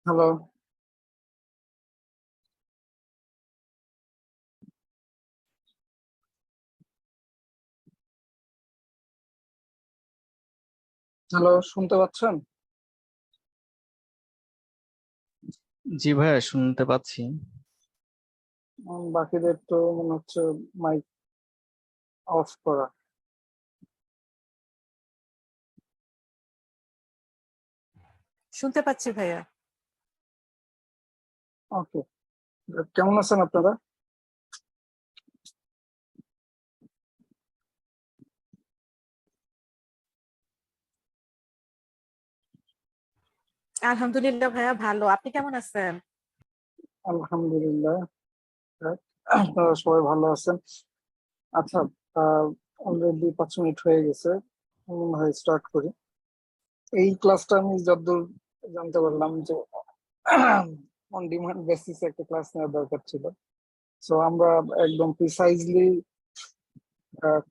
Hello. Hello, শুনতে পাচ্ছেন? জি ভাইয়া, শুনতে পাচ্ছি। বাকিদের তো মনে হচ্ছে মাইক অফ করা। শুনতে পাচ্ছি ভাইয়া। ওকে, কেমন আছেন আপনারা? আলহামদুলিল্লাহ ভাইয়া, ভালো। আপনি কেমন আছেন? আলহামদুলিল্লাহ। আপনারা সবাই ভালো আছেন? আচ্ছা, অলরেডি 5 মিনিট হয়ে গেছে, মনে হয় স্টার্ট করি। এই ক্লাসটা আমি যতদূর জানতে পারলাম যে অন ডিমান্ড বেসিসে একটা ক্লাস নেওয়ার দরকার ছিল। সো আমরা একদম প্রিসাইজলি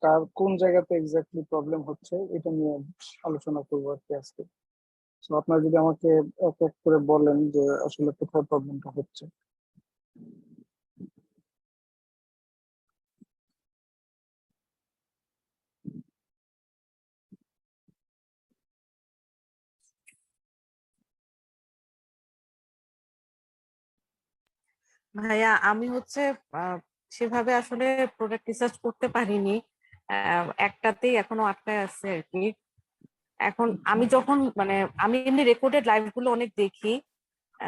কার কোন জায়গাতে এক্স্যাক্টলি প্রবলেম হচ্ছে এটা নিয়ে আলোচনা করবো আর কি আজকে। তো আপনারা যদি আমাকে এক এক করে বলেন যে আসলে কোথায় প্রবলেমটা হচ্ছে। ভাইয়া আমি হচ্ছে আহ, সেভাবে আসলে প্রোডাক্ট রিসার্চ করতে পারিনি। একটাতেই এখনো আটকায় আছে আর কি। এখন আমি যখন আমি এমনি রেকর্ডেড লাইভ গুলো অনেক দেখি।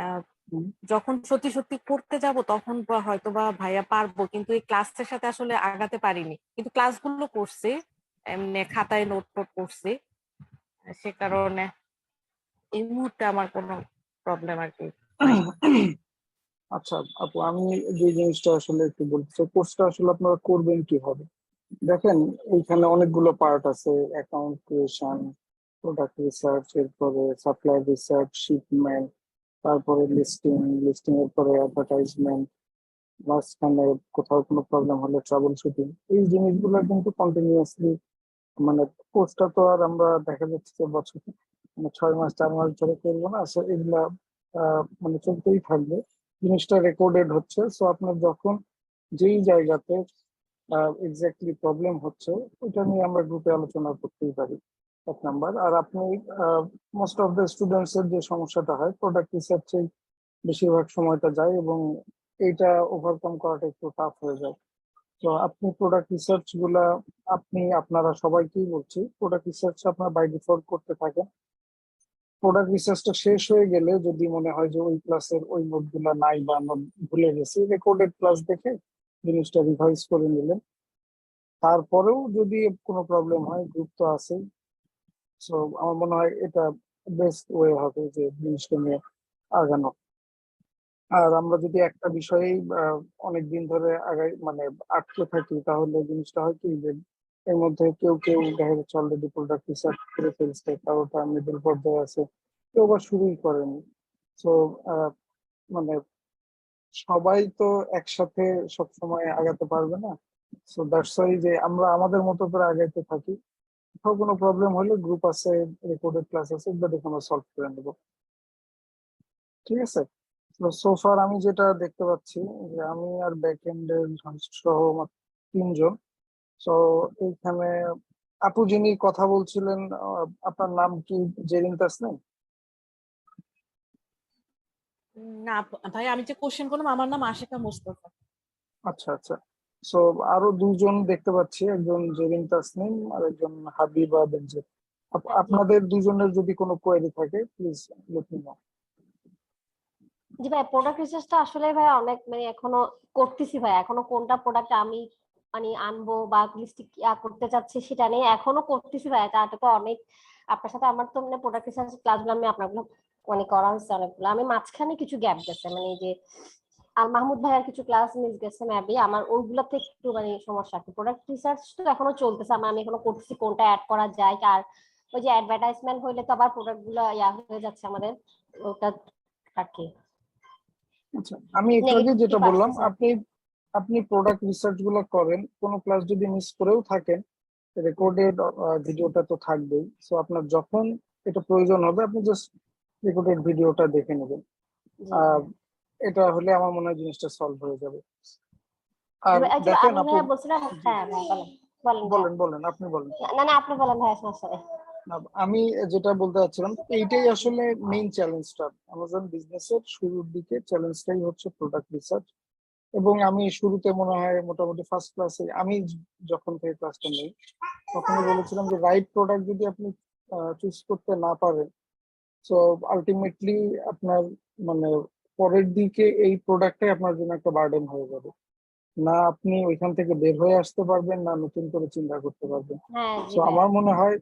আহ, হুম, যখন সত্যি সত্যি করতে যাব তখন হয়তো বা ভাইয়া পারবো, কিন্তু এই ক্লাসের সাথে আসলে আগাতে পারিনি। কিন্তু ক্লাসগুলো করছি, এমনি খাতায় নোট টোট করছি। সে কারণে এই মুহূর্তে আমার কোনো প্রবলেম আর কি নাই। আচ্ছা আপু, আমি যে জিনিসটা আসলে একটু বলতে চাই, কোর্সটা আসলে আপনারা করবেন কি হবে। দেখেন, এইখানে অনেকগুলো পার্ট আছে: অ্যাকাউন্ট ক্রিয়েশন, প্রোডাক্ট রিসার্চ, এরপরে সাপ্লাই রিসার্চ, শিপমেন্ট, তারপরে লিস্টিং, লিস্টিং এর পরে অ্যাডভার্টাইজমেন্ট, মাঝখানে কোথাও কোনো প্রবলেম হলে ট্রাবল শুটিং। এই জিনিসগুলো কিন্তু কন্টিনিউয়াসলি, মানে কোর্সটা তো আর আমরা দেখা যাচ্ছে যে বছর, মানে 6 মাস 4 মাস ধরে করবো না। সো এগুলা মানে চলতেই থাকবে। জিনিসটা রেকর্ডেড হচ্ছে, সো আপনার যখন যেই জায়গাতে এক্স্যাক্টলি প্রবলেম হচ্ছে ওটা নিয়ে আমরা গ্রুপে আলোচনা করতেই পারি। 1 নাম্বার। আর আপনি মোস্ট অফ দ্য স্টুডেন্টস এর যে সমস্যাটা হয়, প্রোডাক্ট রিসার্চে বেশিরভাগ সময়টা যায় এবং এইটা ওভারকাম করাটা একটু টাফ হয়ে যায়। তো আপনি প্রোডাক্ট রিসার্চ গুলা, আপনারা সবাইকেই বলছি, প্রোডাক্ট রিসার্চ আপনার বাই ডিফল্ট করতে থাকেন। প্রোডাক্ট রিসার্চটা শেষ হয়ে গেলে যদি মনে হয় যে ওই ক্লাসের ওই নোট গুলা নাই বা আমরা ভুলে গেছি, রেকর্ডেড ক্লাস দেখে জিনিসটা রিভাইজ করে নিলেন। তারপরেও যদি কোনো প্রবলেম হয়, গ্রুপ তো আছেই। সো আমার মনে হয় এটা বেস্ট ওয়ে হবে যে জিনিসটা নিয়ে আগানো। আর আমরা যদি একটা বিষয়েই অনেকদিন ধরে আগাই, মানে আটকে থাকি, তাহলে জিনিসটা হয় কি যে এর মধ্যে কেউ কেউ দেখা যাচ্ছে অলরেডি প্রোডাক্ট রিসার্চ করে ফেলছে, কারোটা মিডল পর্যায়ে আছে, কেউ আবার শুরুই করেনি। তো মানে সবাই তো একসাথে সব সময় আগাতে পারবে না। সো দ্যাটস ওয়াই যে আমরা আমাদের মতো করে আগাইতে থাকি। কোথাও কোনো প্রবলেম হলে গ্রুপ আছে, রেকর্ডেড ক্লাস আছে, এগুলো দেখে আমরা সলভ করে নেবো। ঠিক আছে। তো সোফার আমি যেটা দেখতে পাচ্ছি যে আমি আর ব্যাক এন্ডের সহ আমার 3 জন। তো এইখানে আপু যিনি কথা বলছিলেন, আপনার নাম কি? জেরিন তাসনিম? না ভাই, আমি যে কোশ্চেন করলাম, আমার নাম আশিকা মোস্তফা। আচ্ছা আচ্ছা। সো আরো 2 জন দেখতে পাচ্ছি, একজন জেরিন তাসনিম আর একজন হাবিবা বেনজির। হ্যাঁ, জি। আপনাদের 2 জনের যদি কোনো কোয়েরি থাকে প্লিজ লেট মি নো। জি ভাই, প্রোডাক্ট রিসার্চটা আসলে ভাই অনেক এখনো করতেছি ভাই। এখনো কোনটা প্রোডাক্ট আমি আনবো বা লিস্ট করতে চাচ্ছি সেটা নিয়ে এখনো করতেছি ভাই। তাতে তো অনেক আপনার সাথে আমার তো প্রোডাক্ট রিসার্চ ক্লাসগুলো আমি আপনাগুলো করা হচ্ছে অনেকগুলো। আমি মাঝখানে কিছু গ্যাপ গেছে, এই যে আর মাহমুদ ভাইয়ার কিছু ক্লাস মিস গেছে মেবি আমার, ওইগুলোতে একটু সমস্যা আছে। প্রোডাক্ট রিসার্চ তো এখনো চলতেছে, আমি এখনো করতেছি কোনটা অ্যাড করা যায়। আর ওই যে অ্যাডভার্টাইজমেন্ট হইলে তো আবার প্রোডাক্ট গুলো হয়ে যাচ্ছে আমাদের, ওটা আর কি আচ্ছা, আমি একটু আগে যেটা নেগেটিভ বললাম, আসতেছে আর আপনি কি। আপনি প্রোডাক্ট রিসার্চ গুলো করেন, কোনো ক্লাস যদি মিস করেও থাকেন, রেকর্ডেড ভিডিওটা তো থাকবেই। সো আপনার যখন এটা প্রয়োজন হবে আপনি জাস্ট রেকর্ডেড ভিডিওটা দেখে নেবেন। জি আহ, ভাইয়া। এটা হলে আমার মনে হয় জিনিসটা সলভ হয়ে যাবে। জি আর ভাই, এই যে দেখেন আমি আপু, ভাইয়া বলছিলাম, জি, হ্যাঁ ভাইয়া বলেন, বলেন ভাইয়া। বলেন বলেন, আপনি বলেন। না না, আপনি বলেন ভাইয়া, সমস্যা নেই। না, আমি যেটা বলতে চাচ্ছিলাম এইটাই আসলে মেইন চ্যালেঞ্জটা অ্যামাজন বিজনেসের শুরুর দিকে, চ্যালেঞ্জটাই হচ্ছে প্রোডাক্ট রিসার্চ। এবং আমি শুরুতে মনে হয় মোটামুটি ফার্স্ট ক্লাসে আমি যখন থেকে ক্লাসটা নেই তখনই বলেছিলাম যে রাইট প্রোডাক্ট যদি আপনি চুজ করতে না পারেন, সো আলটিমেটলি আপনার মানে পরের দিকে এই প্রোডাক্টটাই আপনার জন্য একটা বার্ডেন হয়ে যাবে। না আপনি ওইখান থেকে বের হয়ে আসতে পারবেন, না নতুন করে চিন্তা করতে পারবেন। হ্যাঁ জি সো ভাইয়া। আমার মনে হয়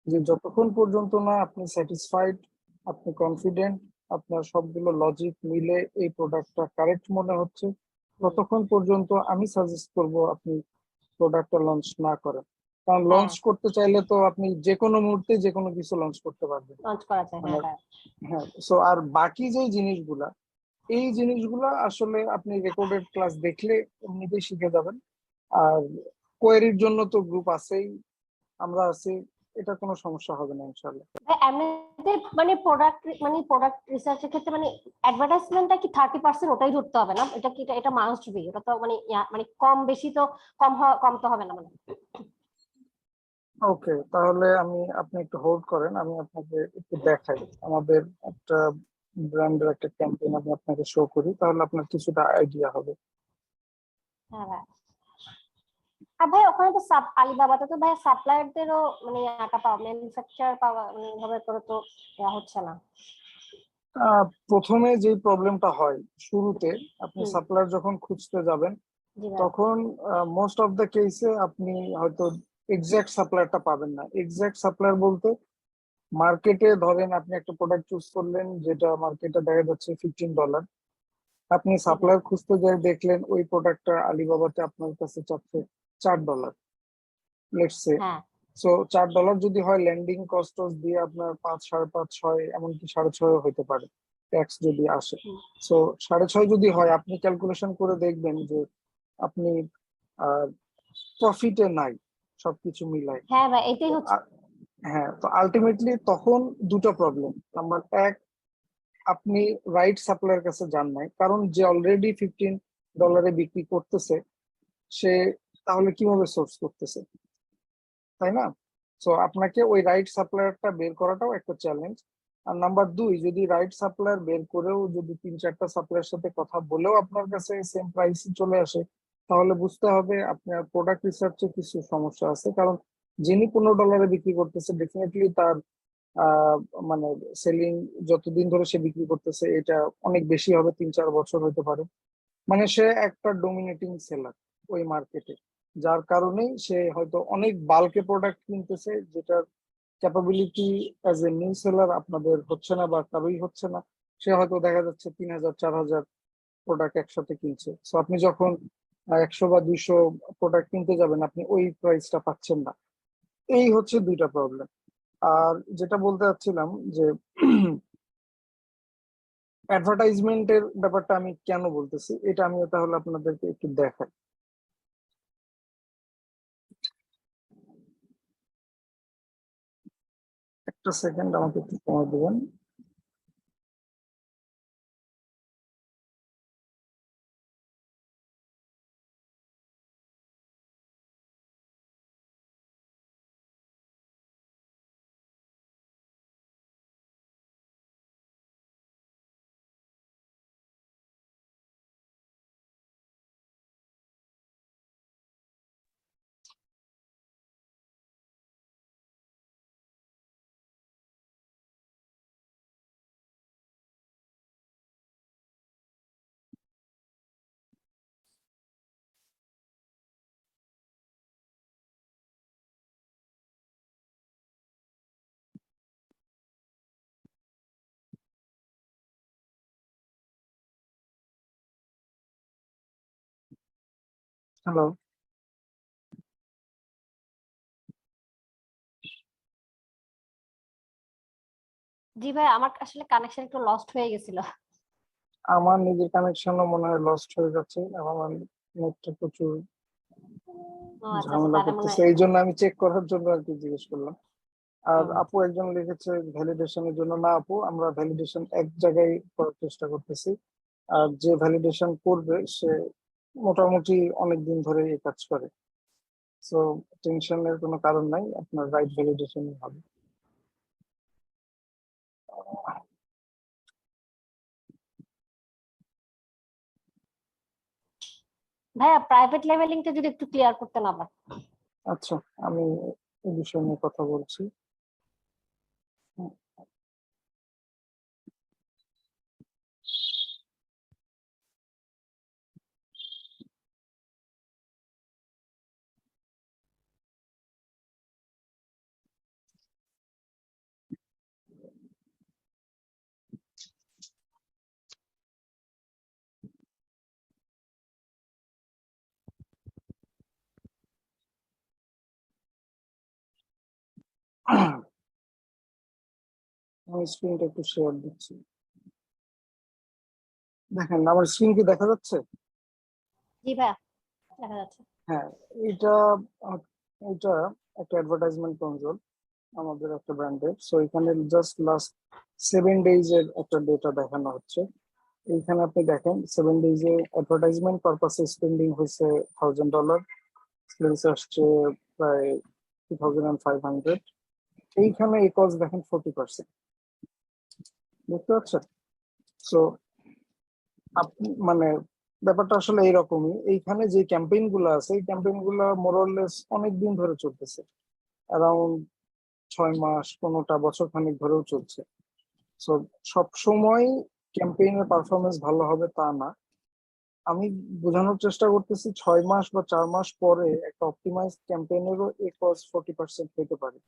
যে যতক্ষণ পর্যন্ত না আপনি স্যাটিসফাইড, আপনি কনফিডেন্ট, আপনার সবগুলো লজিক মিলে এই প্রোডাক্টটা কারেক্ট মনে হচ্ছে, ততক্ষণ পর্যন্ত আমি সাজেস্ট করব আপনি প্রোডাক্টটা লঞ্চ না করেন। কারণ হ্যাঁ, লঞ্চ করতে চাইলে তো আপনি যে কোনো মুহূর্তে যে কোনো কিছু লঞ্চ করতে পারবেন। লঞ্চ করা যায়, মানে হ্যাঁ ভাইয়া। হ্যাঁ, সো আর বাকি যে জিনিসগুলা, এই জিনিসগুলা আসলে আপনি রেকর্ডেড ক্লাস দেখলে এমনিতেই শিখে যাবেন। আর কোয়েরির জন্য তো গ্রুপ আছেই, আমরা আছি, এটা কোনো সমস্যা হবে না ইনশাল্লাহ। ভাই এমনিতে প্রোডাক্ট রিসার্চের ক্ষেত্রে মানে অ্যাডভার্টাইজমেন্টটা কি 30%, ওটাই ধরতে হবে না? এটা কি, এটা মাস্ট বি? ওটা তো মানে মানে কম বেশি তো, কম তো হবে না মানে? ওকে, তাহলে আপনি একটু হোল্ড করেন, আমি আপনাকে একটু দেখাই আমাদের একটা ব্র্যান্ডের একটা ক্যাম্পেইন আমি আপনাকে শো করি, তাহলে আপনার কিছুটা আইডিয়া হবে। হ্যাঁ ভাই। আর ভাই ওখানে তো আলিবাবাতে তো ভাই সাপ্লায়ারদেরও মানে আটা পাওয়া, ম্যানুফ্যাকচার পাওয়া মানে ভাবে করে তো দেওয়া হচ্ছে না। প্রথমে যে প্রবলেমটা হয় শুরুতে, আপনি হুম। সাপ্লায়ার যখন খুঁজতে যাবেন জি ভাই। তখন মোস্ট অফ দ্য কেসে আপনি হয়তো এক্সাক্ট সাপ্লায়ারটা পাবেন না। এক্সাক্ট সাপ্লায়ার বলতে মার্কেটে ধরেন আপনি একটা প্রোডাক্ট চুজ করলেন যেটা মার্কেটে দেখা যাচ্ছে $15, আপনি জি ভাই। সাপ্লায়ার খুঁজতে যাই দেখলেন ওই প্রোডাক্টটা আলিবাবাতে আপনার কাছে চাচ্ছে $4, লেটস সে। হ্যাঁ। সো $4 যদি হয়, ল্যান্ডিং কস্ট দিয়ে আপনার 5, 5.5, 6, এমনকি 6.5 হতে পারে ট্যাক্স যদি আসে। হুম। সো 6.5 যদি হয়, আপনি ক্যালকুলেশন করে দেখবেন যে আপনি প্রফিটে নাই সবকিছু মিলাই। হ্যাঁ ভাই, এটাই তো হচ্ছে। হ্যাঁ, তো আলটিমেটলি তখন দুটো প্রবলেম। নাম্বার এক, আপনি রাইট সাপ্লায়ার কাছে যান নাই, কারণ যে অলরেডি $15 বিক্রি করতেছে সে তাহলে কিভাবে সোর্স করতেছে, তাই না? সো আপনাকে ওই রাইট সাপ্লায়ারটা বের করাটাও একটা চ্যালেঞ্জ। আর নাম্বার দুই, যদি রাইট সাপ্লায়ার বের করেও যদি 3-4টা সাপ্লায়ার সাথে কথা বলেও আপনার কাছে সেম প্রাইস চলে আসে, তাহলে বুঝতে হবে আপনার প্রোডাক্ট রিসার্চে কিছু সমস্যা আছে। কারণ যিনি $15 বিক্রি করতেছে ডেফিনেটলি তার আহ মানে সেলিং যতদিন ধরে সে বিক্রি করতেছে এটা অনেক বেশি হবে, 3-4 বছর হতে পারে। মানে সে একটা ডোমিনেটিং সেলার ওই মার্কেটে, যার কারণেই সে হয়তো অনেক বাল্কে প্রোডাক্ট কিনতেছে, যেটার capability as a new seller আপনাদের হচ্ছে না বা কারোই হচ্ছে না। সে হয়তো দেখা যাচ্ছে 3,000-4,000 প্রোডাক্ট একসাথে কিনছে। সো আপনি যখন 100 বা 200 প্রোডাক্ট কিনতে যাবেন আপনি ওই প্রাইসটা পাচ্ছেন না। এই হচ্ছে দুইটা প্রবলেম। আর যেটা বলতে চাচ্ছিলাম যে অ্যাডভার্টাইজমেন্টের ব্যাপারটা আমি কেন বলতেছি, এটা আমি তাহলে আপনাদেরকে একটু দেখাই। একটা সেকেন্ড আমাকে একটু সময় দেবেন। হ্যালো। জি ভাই, আমার আসলে কানেকশন একটু লস্ট হয়ে গেছিল। আমার নিজের কানেকশনও মনে হয় লস্ট হয়ে যাচ্ছে, আমার নেটটা প্রচুর ও আচ্ছা আচ্ছা, ঝামেলা তাহলে মনে করতেছে, হয়। এই জন্য আমি চেক করার জন্য আর কি জিজ্ঞেস করলাম। আর হুম। আপু একজন লিখেছে ভ্যালিডেশনের জন্য। না আপু, আমরা ভ্যালিডেশন এক জায়গায় করার চেষ্টা করতেছি। আর যে ভ্যালিডেশন করবে সে মোটামুটি অনেক দিন ধরে এই কাজ করে। সো টেনশনের কোনো কারণ নাই, আপনার রাইট ভ্যালিডেশনই হবে। ভাইয়া প্রাইভেট লেভেলিংটা যদি একটু ক্লিয়ার করতেন আবার। আচ্ছা, আমি এই বিষয় নিয়ে কথা বলছি। আমি স্ক্রিনটা একটু শেয়ার দিচ্ছি। দেখেন, আমার স্ক্রিন কি দেখা যাচ্ছে? জি ভাইয়া, দেখা যাচ্ছে। হ্যাঁ, এটা আহ, এটা একটা অ্যাডভার্টাইজমেন্ট কনজোল আমাদের একটা ব্র্যান্ডের। সো এখানে জাস্ট লাস্ট 7 ডেজ এর একটা ডেটা দেখানো হচ্ছে। এইখানে আপনি দেখেন 7 ডেজ এ অ্যাডভার্টাইজমেন্ট পারপাসে স্পেন্ডিং হয়েছে $1000, সেলস আসছে প্রায় 2500। এইখানে এই কস্ট দেখেন 40%, বুঝতে পারছেন? সো আপনি মানে ব্যাপারটা আসলে এইরকমই। এইখানে যে ক্যাম্পেইন গুলো আছে এই ক্যাম্পেইন গুলো মোরলেস অনেক দিন ধরে চলতেছে, অ্যারাউন্ড 6 মাস, কোনোটা বছর খানিক ধরেও চলছে। সো সব সময় ক্যাম্পেইনের পারফরমেন্স ভালো হবে তা না। আমি বোঝানোর চেষ্টা করতেছি 6 মাস বা 4 মাস পরে একটা অপটিমাইজ ক্যাম্পেইনেরও এই কস্ট 40% হতে পারে।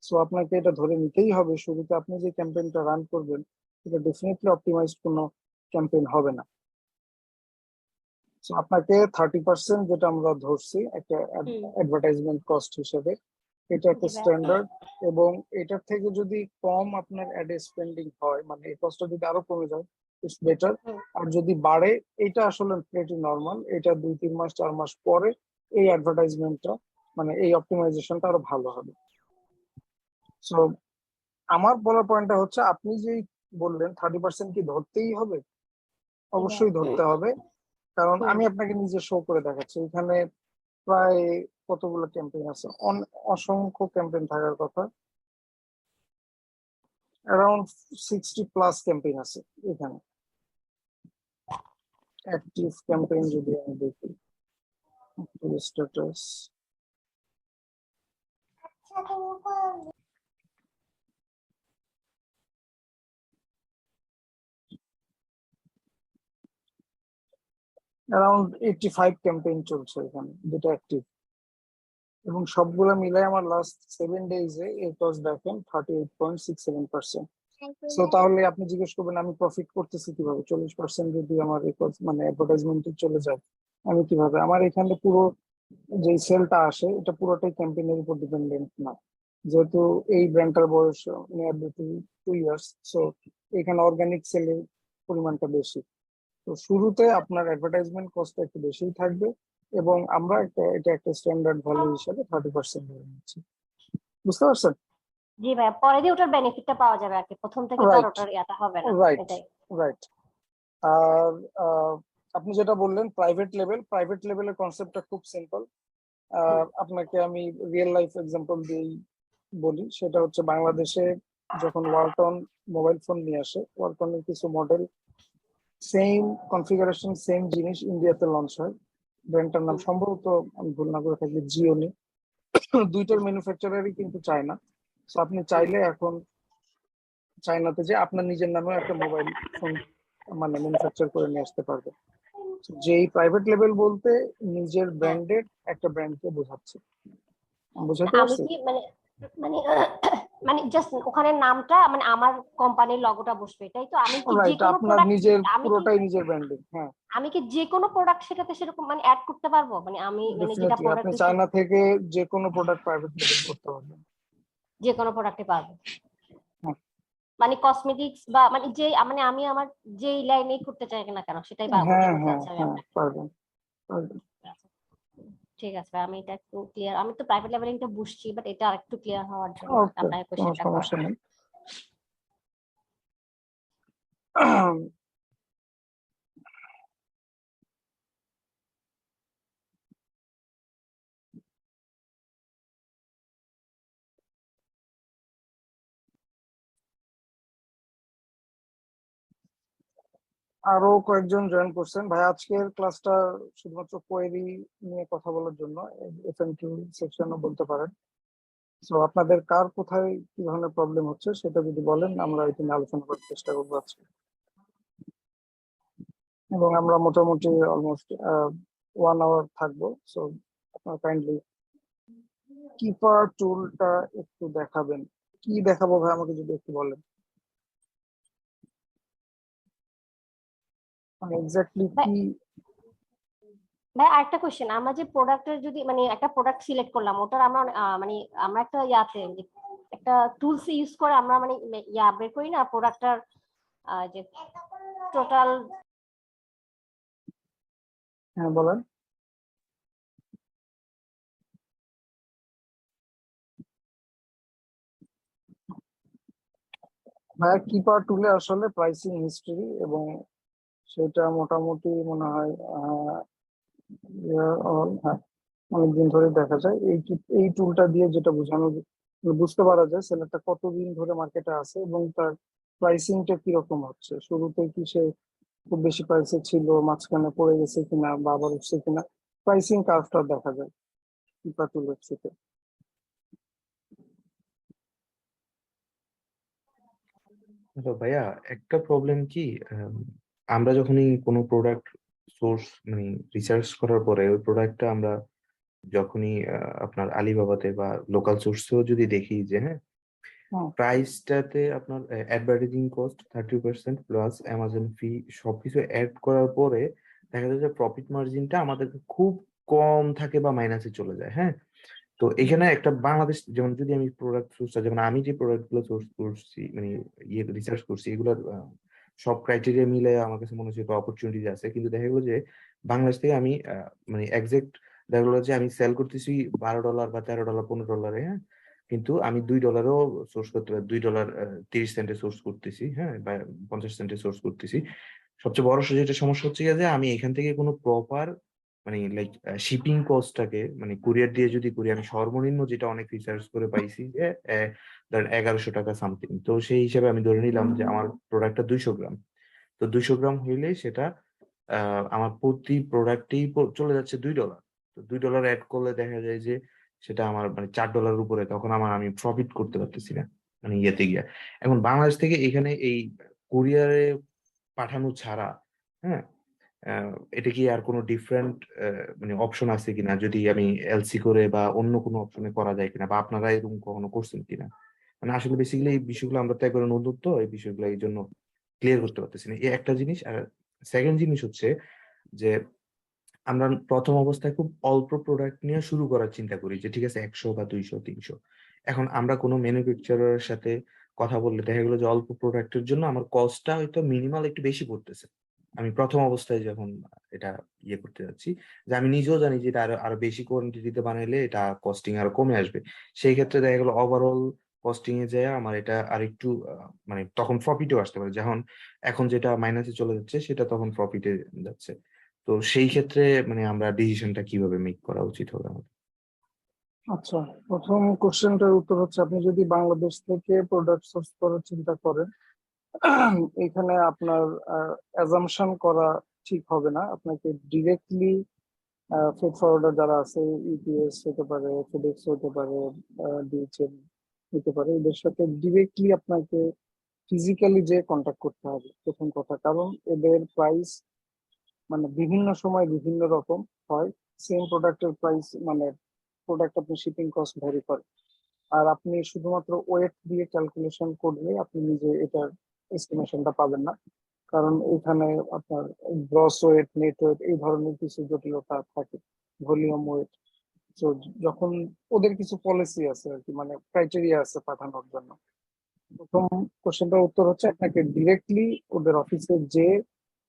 সো আপনাকে এটা ধরে নিতেই হবে শুরুতে আপনি যে ক্যাম্পেইনটা রান করবেন এটা ডেফিনেটলি অপটিমাইজ কোনো ক্যাম্পেইন হবে না। সো আপনাকে 30% যেটা আমরা ধরছি একটা হুম। অ্যাডভার্টাইজমেন্ট কস্ট হিসেবে, এটা একটা জি ভাইয়া। স্ট্যান্ডার্ড। এবং এটার থেকে যদি কম আপনার অ্যাড স্পেন্ডিং হয়, মানে এই কস্টটা যদি আরো কমে যায়, ইটস বেটার। হুম। আর যদি বাড়ে, এটা আসলে প্রেটি নর্মাল। এটা 2-3 মাস 4 মাস পরে এই অ্যাডভার্টাইজমেন্টটা মানে এই অপটিমাইজেশনটা আরো ভালো হবে। সো আমার বলার পয়েন্টটা হচ্ছে, আপনি যে বললেন 30% কি ধরতেই হবে? জি ভাইয়া। অবশ্যই ধরতে হবে। কারণ হুম। আমি আপনাকে নিজে শো করে দেখাচ্ছি এখানে প্রায় কতগুলো ক্যাম্পেইন আছে, অসংখ্য ক্যাম্পেইন থাকার কথা। অ্যারাউন্ড 60+ ক্যাম্পেইন আছে এখানে। অ্যাক্টিভ ক্যাম্পেইন যদি আমি দেখি, স্ট্যাটাস, অ্যারাউন্ড 85 ক্যাম্পেইন চলছে এখানে যেটা অ্যাক্টিভ। এবং সবগুলো মিলাই আমার লাস্ট 7 ডেজে এর কস্ট দেখেন 38.67%। সো তাহলে আপনি জিজ্ঞেস করবেন আমি প্রফিট করতেছি কিভাবে? 40% যদি আমার এই মানে অ্যাডভার্টাইজমেন্টে চলে যায়, আমি কিভাবে? আমার এখানে পুরো যে সেলটা আসে এটা পুরোটাই ক্যাম্পেইনের উপর ডিপেন্ডেন্ট না, যেহেতু এই ব্র্যান্ডটার বয়স নিয়ারলি 2 ইয়ার্স। সো এখানে অর্গানিক সেলের পরিমাণটা বেশি। তো শুরুতে আপনার অ্যাডভার্টাইজমেন্ট কস্টটা একটু বেশিই থাকবে, এবং আমরা এটা একটা স্ট্যান্ডার্ড ভ্যালু হিসাবে 30% ধরে নিচ্ছি। বুঝতে পারছেন? জি ভাইয়া, পরে দিয়ে ওটার বেনিফিটটা পাওয়া যাবে আর কি, প্রথম থেকে তো আর রাইট, ওটার ইয়াটা হবে না। রাইট, এটাই। রাইট। আর আপনি যেটা বললেন প্রাইভেট লেভেলের কনসেপ্টটা খুব সিম্পল। হুম। আপনাকে আমি রিয়েল লাইফ এক্সাম্পল দিয়েই বলি। সেটা হচ্ছে বাংলাদেশে যখন ওয়ালটন মোবাইল ফোন নিয়ে আসে, ওয়ালটনের কিছু মডেল সেম কনফিগারেশন সেম জিনিস ইন্ডিয়াতে লঞ্চ হয়। ব্র্যান্ডটার নাম হুম। সম্ভবত, আমি ভুল না করে থাকলে, জিওনি। দুইটার ম্যানুফ্যাকচারারই কিন্তু চায়না। তো আপনি হুম। চাইলে এখন চায়নাতে যে আপনার নিজের নামেও একটা মোবাইল ফোন মানে ম্যানুফ্যাকচার করে নিয়ে আসতে পারবে। যে এই প্রাইভেট লেভেল বলতে নিজের হ্যাঁ। ব্র্যান্ডের একটা ব্র্যান্ডকে বোঝাচ্ছে। তা বুঝাতে আমি পারছি? কি মানে মানে মানে জাস্ট ওখানে নামটা মানে আমার কোম্পানির লগোটা বসবে, তাই তো? আমি কি যে রাইট, কোনো আপনার প্রোডাক্ট, নিজের আমি কি পুরোটাই নিজের ব্র্যান্ডিং। হ্যাঁ, আমি কি যে কোনো প্রোডাক্ট সেটাতে সেরকম মানে অ্যাড করতে পারবো? মানে আমি মানে যেটা ডেফিনেটলি আপনি প্রোডাক্ট চায়না থেকে যে কোনো প্রোডাক্ট প্রাইভেট লেভেল করতে পারবেন। যে কোনো প্রোডাক্টে পারবো, হ্যাঁ, মানে কসমেটিক্স বা মানে যে মানে আমি আমার যে লাইনেই করতে চাই না কেন সেটাই পারবো, এটা হ্যাঁ, বলতে হ্যাঁ, চাচ্ছি আমি হ্যাঁ, আপনাকে। পারবেন, পারবেন। ঠিক আছে ভাই, আমি এটা একটু ক্লিয়ার, আমি তো প্রাইভেট লেভেলিংটা বুঝছি, বাট এটা আরেকটু ক্লিয়ার হওয়ার জন্য ওকে, আপনার কোনো কোশ্চেনটা করা। সমস্যা নেই। আরো কয়েকজন জয়েন করছেন ভাই। আজকের ক্লাসটা শুধুমাত্র কোয়েরি নিয়ে কথা বলার জন্য, এফএনকিউ সেকশনও বলতে পারেন। তো আপনাদের কার কোথায় কি ধরনের প্রবলেম হচ্ছে সেটা যদি বলেন, আমরা এটা নিয়ে আলোচনা করার চেষ্টা করবো আজকে। এবং আমরা মোটামুটি অলমোস্ট 1 আওয়ার থাকবো। সো আপনারা কাইন্ডলি কিপার টুলটা একটু দেখাবেন। কি দেখাবো ভাই, আমাকে যদি একটু বলেন, মানে এক্স্যাক্টলি ভাই কি। ভাই আরেকটা কোশ্চেন, আমরা যে প্রোডাক্টের যদি মানে একটা প্রোডাক্ট সিলেক্ট করলাম, ওটার আমরা মানে আমরা একটা ইয়াতে একটা টুলস ইউজ করে আমরা মানে ইয়া বের করি না প্রোডাক্টটার যে টোটাল। হ্যাঁ বলেন ভাইয়া। কিপার টুলে আসলে প্রাইসিং হিস্ট্রি এবং সেটা মোটামুটি মনে হয় হ্যাঁ অনেকদিন ধরে দেখা যায়। এই টুলটা দিয়ে যেটা বুঝতে পারা যায় সেলারটা কতদিন ধরে মার্কেটে আছে এবং তার প্রাইসিংটা কিরকম হচ্ছে। শুরুতে কি সে খুব বেশি প্রাইসে ছিল, মাঝখানে পড়ে গেছে কিনা বা আবার উঠছে কিনা, প্রাইসিং কার্ভটা দেখা যায় কিপার টুলের থ্রুতে। তো ভাইয়া, একটা প্রবলেম কি, আম, আমরা যখনই কোনো প্রোডাক্ট সোর্স মানে রিসার্চ করার পরে ওই প্রোডাক্টটা আমরা যখনই আপনার আলিবাবাতে বা লোকাল সোর্সেও যদি দেখি যে হ্যাঁ, হুম। প্রাইসটাতে আপনার অ্যাডভার্টাইজিং কস্ট 30% প্লাস অ্যামাজন ফি সবকিছু অ্যাড করার পরে দেখা যায় যে প্রফিট মার্জিনটা আমাদের খুব কম থাকে বা মাইনাসে চলে যায়। হ্যাঁ, তো এখানে একটা বাংলাদেশ যেমন যদি আমি প্রোডাক্ট সোর্সটা, যেমন আমি যে প্রোডাক্ট গুলো সোর্স করছি মানে ইয়ে রিসার্চ করছি এগুলোর সব ক্রাইটেরিয়া মিলে আমার কাছে মনে হচ্ছে অপরচুনিটি আছে, কিন্তু দেখা গেলো যে বাংলাদেশ থেকে আমি মানে এক্সাক্ট দেখা গেলো যে আমি সেল করতেছি $12 বা $13 $15, হ্যাঁ, কিন্তু আমি $2 সোর্স করতে পারি, $2 30 সেন্টে সোর্স করতেছি, হ্যাঁ, বা 50 সেন্টে সোর্স করতেছি। সবচেয়ে বড় যেটা সমস্যা হচ্ছে গিয়ে যে আমি এখান থেকে কোনো প্রপার মানে লাইক শিপিং কস্টটাকে মানে কুরিয়ার দিয়ে যদি করি, আমি সর্বনিম্ন যেটা অনেক রিসার্চ করে পাইছি যে ধরেন $1100 সামথিং। তো সেই হিসাবে আমি ধরে নিলাম যে আমার প্রোডাক্টটা 200 গ্রাম। তো 200 গ্রাম হইলে সেটা আমার প্রতি প্রোডাক্টেই চলে যাচ্ছে $2। তো $2 অ্যাড করলে দেখা যায় যে সেটা আমার মানে $4 উপরে, তখন আমি প্রফিট করতে পারতেছি না মানে ইয়েতে গিয়া। এখন বাংলাদেশ থেকে এখানে এই কুরিয়ারে পাঠানো ছাড়া, হ্যাঁ, এটা কি আর কোনো ডিফারেন্ট মানে অপশন আছে কিনা, যদি আমি এলসি করে বা অন্য কোনো অপশনে করা যায় কিনা, বা আপনারা এরকম কখনো করছেন কিনা? মানে আসলে বেসিক্যালি এই বিষয়গুলো আমরা তো একবারে নতুন, তো এই বিষয়গুলো এই জন্য ক্লিয়ার করতে পারতেছি না, এই একটা জিনিস। আর সেকেন্ড জিনিস হচ্ছে যে আমরা প্রথম অবস্থায় খুব অল্প প্রোডাক্ট নিয়ে শুরু করার চিন্তা করি যে ঠিক আছে 100 বা 200 300। এখন আমরা কোনো ম্যানুফ্যাকচারারের সাথে কথা বললে দেখা গেলো যে অল্প প্রোডাক্টের জন্য আমার কস্টটা হয়তো মিনিমাল একটু বেশি পড়তেছে। আমি প্রথম অবস্থায় যখন এটা ইয়ে করতে যাচ্ছি, যে আমি নিজেও জানি যে এটা আরো আরো বেশি কোয়ান্টিটিতে বানাইলে এটা কস্টিং আরো কমে আসবে, সেই ক্ষেত্রে দেখা গেলো ওভারঅল কস্টিং এ যায় আমার এটা আর একটু মানে তখন প্রফিটও আসতে পারে, যখন এখন যেটা মাইনাসে চলে যাচ্ছে সেটা তখন প্রফিটে যাচ্ছে। তো সেই ক্ষেত্রে মানে আমরা ডিসিশনটা কিভাবে মেক করা উচিত হবে আমাদের? আচ্ছা, প্রথম কোশ্চেনটার উত্তর হচ্ছে, আপনি যদি বাংলাদেশ থেকে প্রোডাক্ট সোর্স করার চিন্তা করেন, এখানে আপনার অ্যাজাম্পশন করা ঠিক হবে না। আপনাকে ডিরেক্টলি ফ্রেট ফরওয়ার্ডার যারা আছে, ইউপিএস হতে পারে, ফেডেক্স হতে পারে, ডিএচএল হতে পারে, এদের সাথে ডিরেক্টলি আপনাকে ফিজিক্যালি যে কন্ট্যাক্ট করতে হবে প্রথম কথা। কারণ এদের প্রাইস মানে বিভিন্ন সময় বিভিন্ন রকম হয়। সেম প্রোডাক্টের প্রাইস মানে প্রোডাক্ট আপনি শিপিং কস্ট ভ্যারি করে। আর আপনি শুধুমাত্র ওয়েট দিয়ে ক্যালকুলেশন করলে আপনি নিজে এটার এস্টিমেশনটা পাবেন না। কারণ এখানে আপনার গ্রস ওয়েট, নেট ওয়েট এই ধরনের কিছু জটিলতা থাকে, ভলিউম ওয়েট। তো যখন ওদের কিছু পলিসি আছে আর কি, মানে ক্রাইটেরিয়া আছে পাঠানোর জন্য। প্রথম কোশ্চেনটার উত্তর হচ্ছে, আপনাকে ডিরেক্টলি ওদের অফিসে যে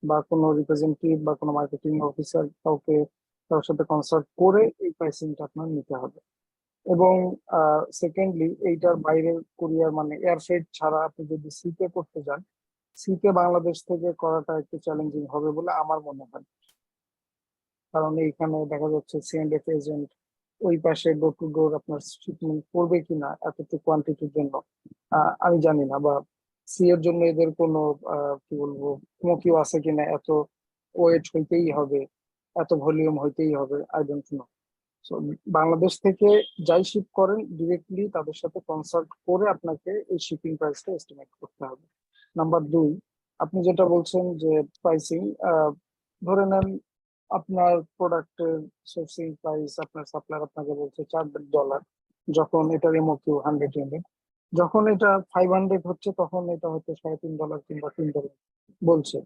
বা কোনো রিপ্রেজেন্টেটিভ বা কোনো মার্কেটিং অফিসার কাউকে তার সাথে কনসাল্ট করে এই প্রাইসিংটা আপনার নিতে হবে। এবং সেকেন্ডলি এইটার বাইরে কুরিয়ার মানে এয়ার ফ্রেট ছাড়া আপনি যদি সিতে করতে যান, সিতে বাংলাদেশ থেকে করাটা একটু চ্যালেঞ্জিং হবে বলে আমার মনে হয়। কারণ এইখানে দেখা যাচ্ছে সিএনএফ এজেন্ট ওই পাশে ডোর টু ডোর আপনার শিপমেন্ট করবে কিনা এতটুকু কোয়ান্টিটির জন্য আমি জানি না, বা সি এর জন্য এদের কোনো কি বলবো কেউ আছে কিনা, এত ওয়েট হইতেই হবে, এত ভলিউম হইতেই হবে, I don't no. So Bangladesh থেকে যাই শিপ করেন ডিরেক্টলি তাদের সাথে কনসাল্ট করে আপনাকে এই শিপিং প্রাইসটা এস্টিমেট করতে হবে। নাম্বার 2, আপনি যেটা বলছেন যে প্রাইসিং, ধরে নেন আপনার প্রোডাক্টের সোর্সিং প্রাইস আপনার সাপ্লায়ার আপনাকে বলছে $4, যখন এটার এমওকিউ 100 ইউনিট, যখন এটা 500 হচ্ছে তখন এটা হচ্ছে $3.5 কিংবা $3 বলছে।